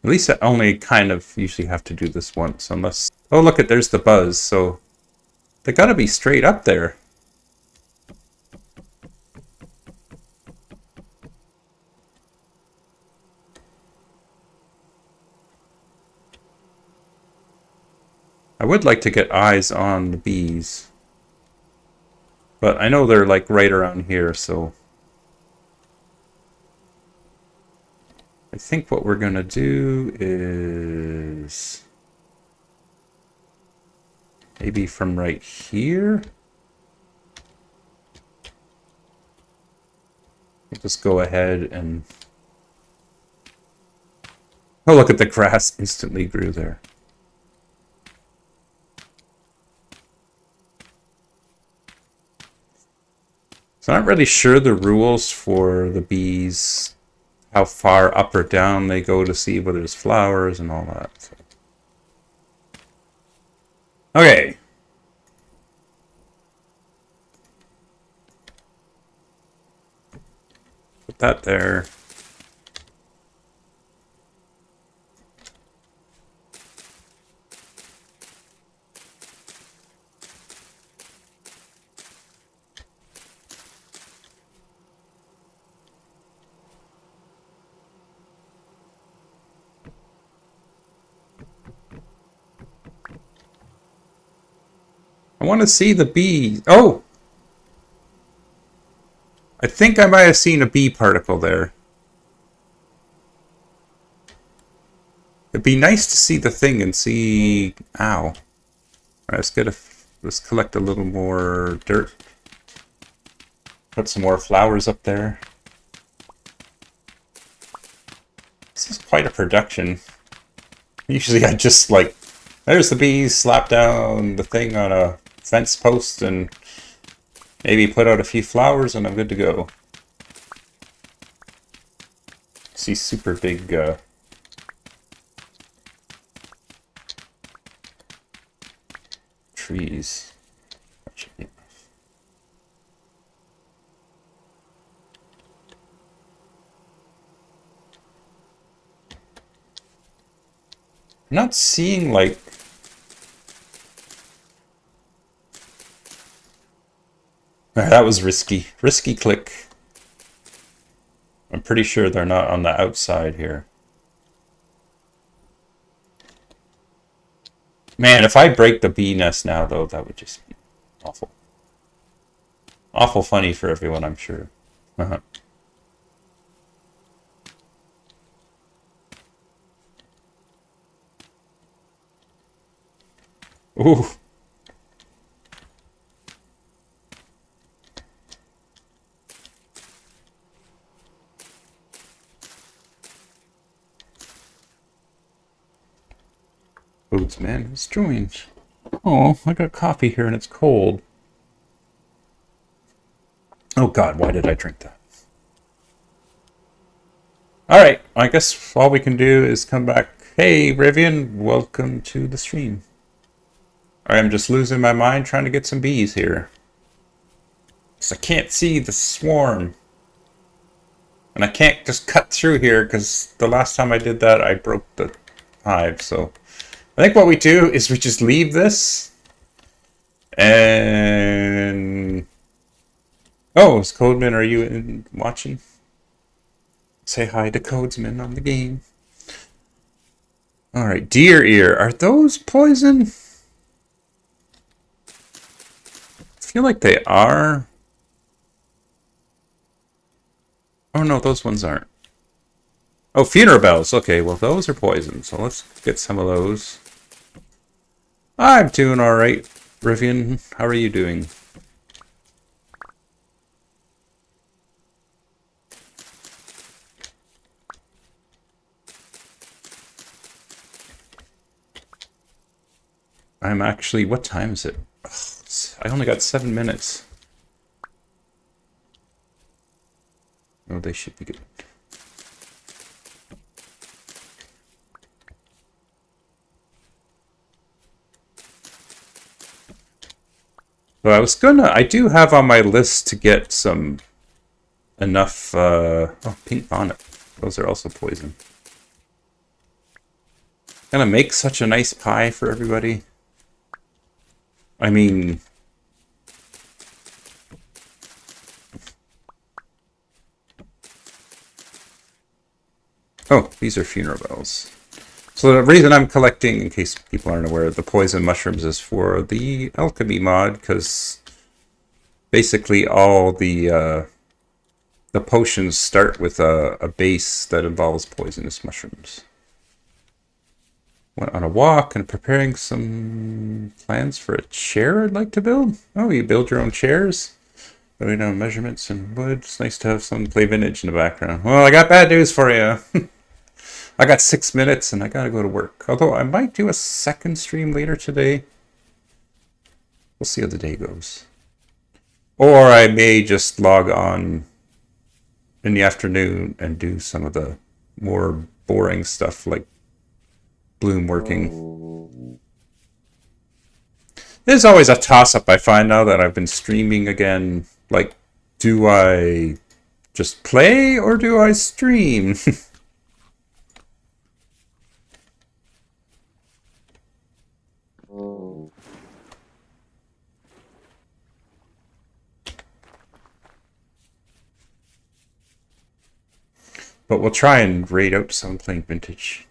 At least I only kind of usually have to do this once, unless... Oh, look, there's the buzz, so... They gotta be straight up there. I would like to get eyes on the bees. But I know they're like right around here, so... I think what we're gonna do is... maybe from right here? We'll just go ahead and... Oh, look at the grass instantly grew there. So I'm not really sure the rules for the bees, how far up or down they go to see whether there's flowers and all that. So. Okay. that there. I want to see the bee. Oh! I think I might have seen a bee particle there. It'd be nice to see the thing and see... Ow. Alright, let's collect a little more dirt. Put some more flowers up there. This is quite a production. Usually I just like... There's the bees, slap down the thing on a fence post and maybe put out a few flowers and I'm good to go. See super big trees. That should be enough. I'm not seeing like that was risky. Risky click. I'm pretty sure they're not on the outside here. Man, if I break the bee nest now, though, that would just be awful. Awful funny for everyone, I'm sure. Ooh. Boots, man, it's strange. Oh, I got coffee here and it's cold. Oh god, why did I drink that? Alright, I guess all we can do is come back. Hey, Rivian, welcome to the stream. Alright, I'm just losing my mind trying to get some bees here. Because I can't see the swarm. And I can't just cut through here because the last time I did that I broke the hive, so... I think what we do is we just leave this. And... Oh, is Codeman, are you watching? Say hi to Codesman on the game. Alright, deer ear. Are those poison? I feel like they are. Oh no, those ones aren't. Oh, funeral bells. Okay, well those are poison, so let's get some of those. I'm doing alright, Rivian. How are you doing? I'm actually... What time is it? Ugh, I only got 7 minutes. Oh, they should be good. Well, I do have on my list to get some enough, oh, pink bonnet. Those are also poison. Gonna make such a nice pie for everybody. I mean... Oh, these are funeral bells. So the reason I'm collecting, in case people aren't aware, the poison mushrooms is for the alchemy mod, because basically all the potions start with a base that involves poisonous mushrooms. Went on a walk and preparing some plans for a chair I'd like to build. Oh, you build your own chairs? Putting down measurements and wood. It's nice to have some play vintage in the background. Well, I got bad news for you. I got 6 minutes and I gotta go to work. Although I might do a second stream later today. We'll see how the day goes. Or I may just log on in the afternoon and do some of the more boring stuff like Bloom working. There's always a toss-up I find now that I've been streaming again. Like, do I just play or do I stream? But we'll try and raid out some playing vintage.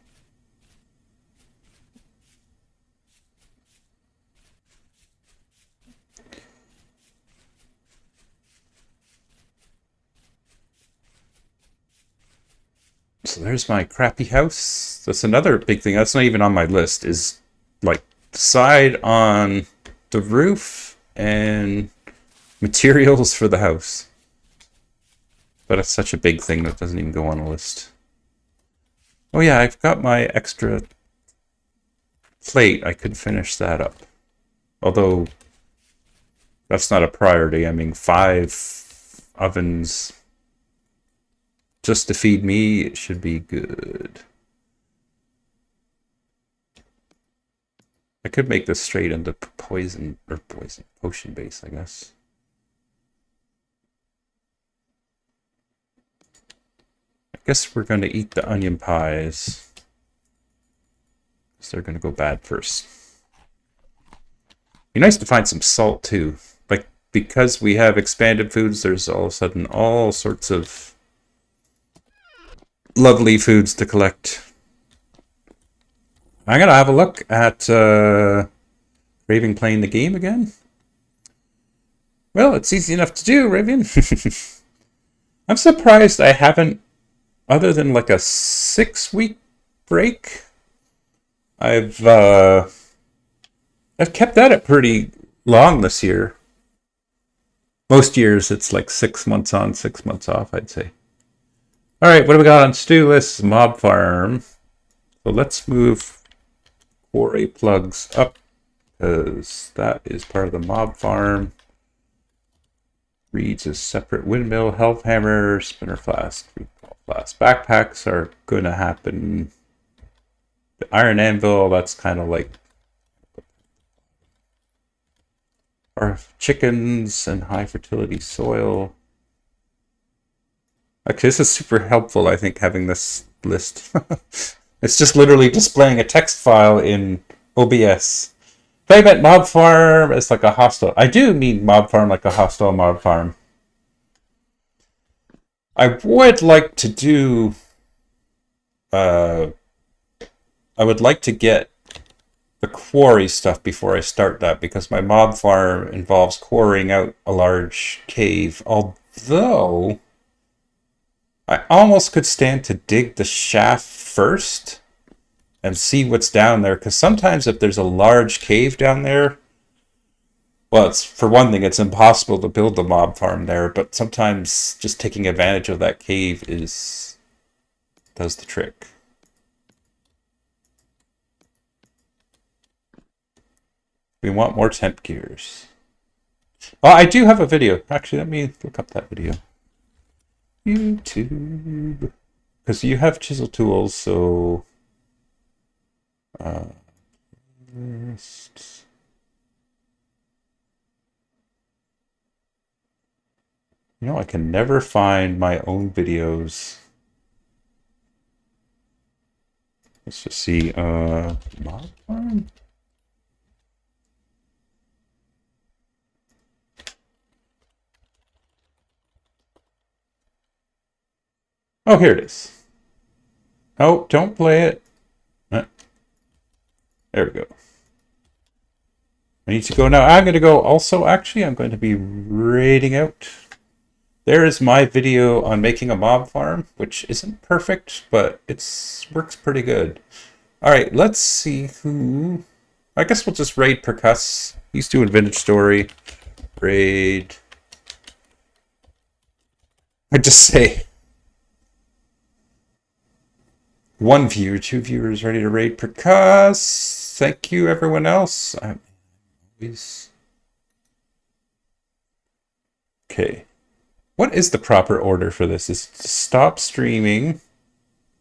So there's my crappy house. That's another big thing. That's not even on my list, is like decide on the roof and materials for the house. But it's such a big thing that doesn't even go on a list. Oh yeah, I've got my extra plate. I could finish that up. Although that's not a priority. I mean, 5 ovens just to feed me, it should be good. I could make this straight into potion base, I guess. I guess we're going to eat the onion pies, because they're going to go bad first. Be nice to find some salt too. Like, because we have expanded foods, there's all of a sudden all sorts of lovely foods to collect. I'm gonna have a look at Raven playing the game again. Well, it's easy enough to do, Raven. I'm surprised I haven't, other than like a 6-week break, I've kept at it pretty long this year. Most years it's like 6 months on, 6 months off, I'd say. Alright, what do we got on to-do list? Mob farm. So let's move quarry plugs up, because that is part of the mob farm. Reeds a separate windmill, health hammer, spinner flask, recall flask. Backpacks are going to happen. The iron anvil, that's kind of like our chickens and high fertility soil. Actually, this is super helpful, I think, having this list. It's just literally displaying a text file in OBS. If I meant mob farm as like a hostile, I do mean mob farm like a hostile mob farm. I would like to do... I would like to get the quarry stuff before I start that, because my mob farm involves quarrying out a large cave. Although I almost could stand to dig the shaft first and see what's down there, because sometimes if there's a large cave down there, well, it's, for one thing, it's impossible to build the mob farm there, but sometimes just taking advantage of that cave does the trick. We want more temp gears. Oh, I do have a video. Actually, let me look up that video. YouTube. Because you have chisel tools, so... You know, I can never find my own videos. Let's just see. Mob farm? Oh, here it is. Oh, don't play it. There we go. I need to go now. I'm going to go also, actually, I'm going to be raiding out. There is my video on making a mob farm, which isn't perfect, but it works pretty good. All right, let's see who... I guess we'll just raid Percuss. He's doing Vintage Story. Raid. I'd just say... 1 viewer, 2 viewers ready to raid Percuss. Thank you, everyone else. I'm always... Okay. What is the proper order for this? Is to stop streaming,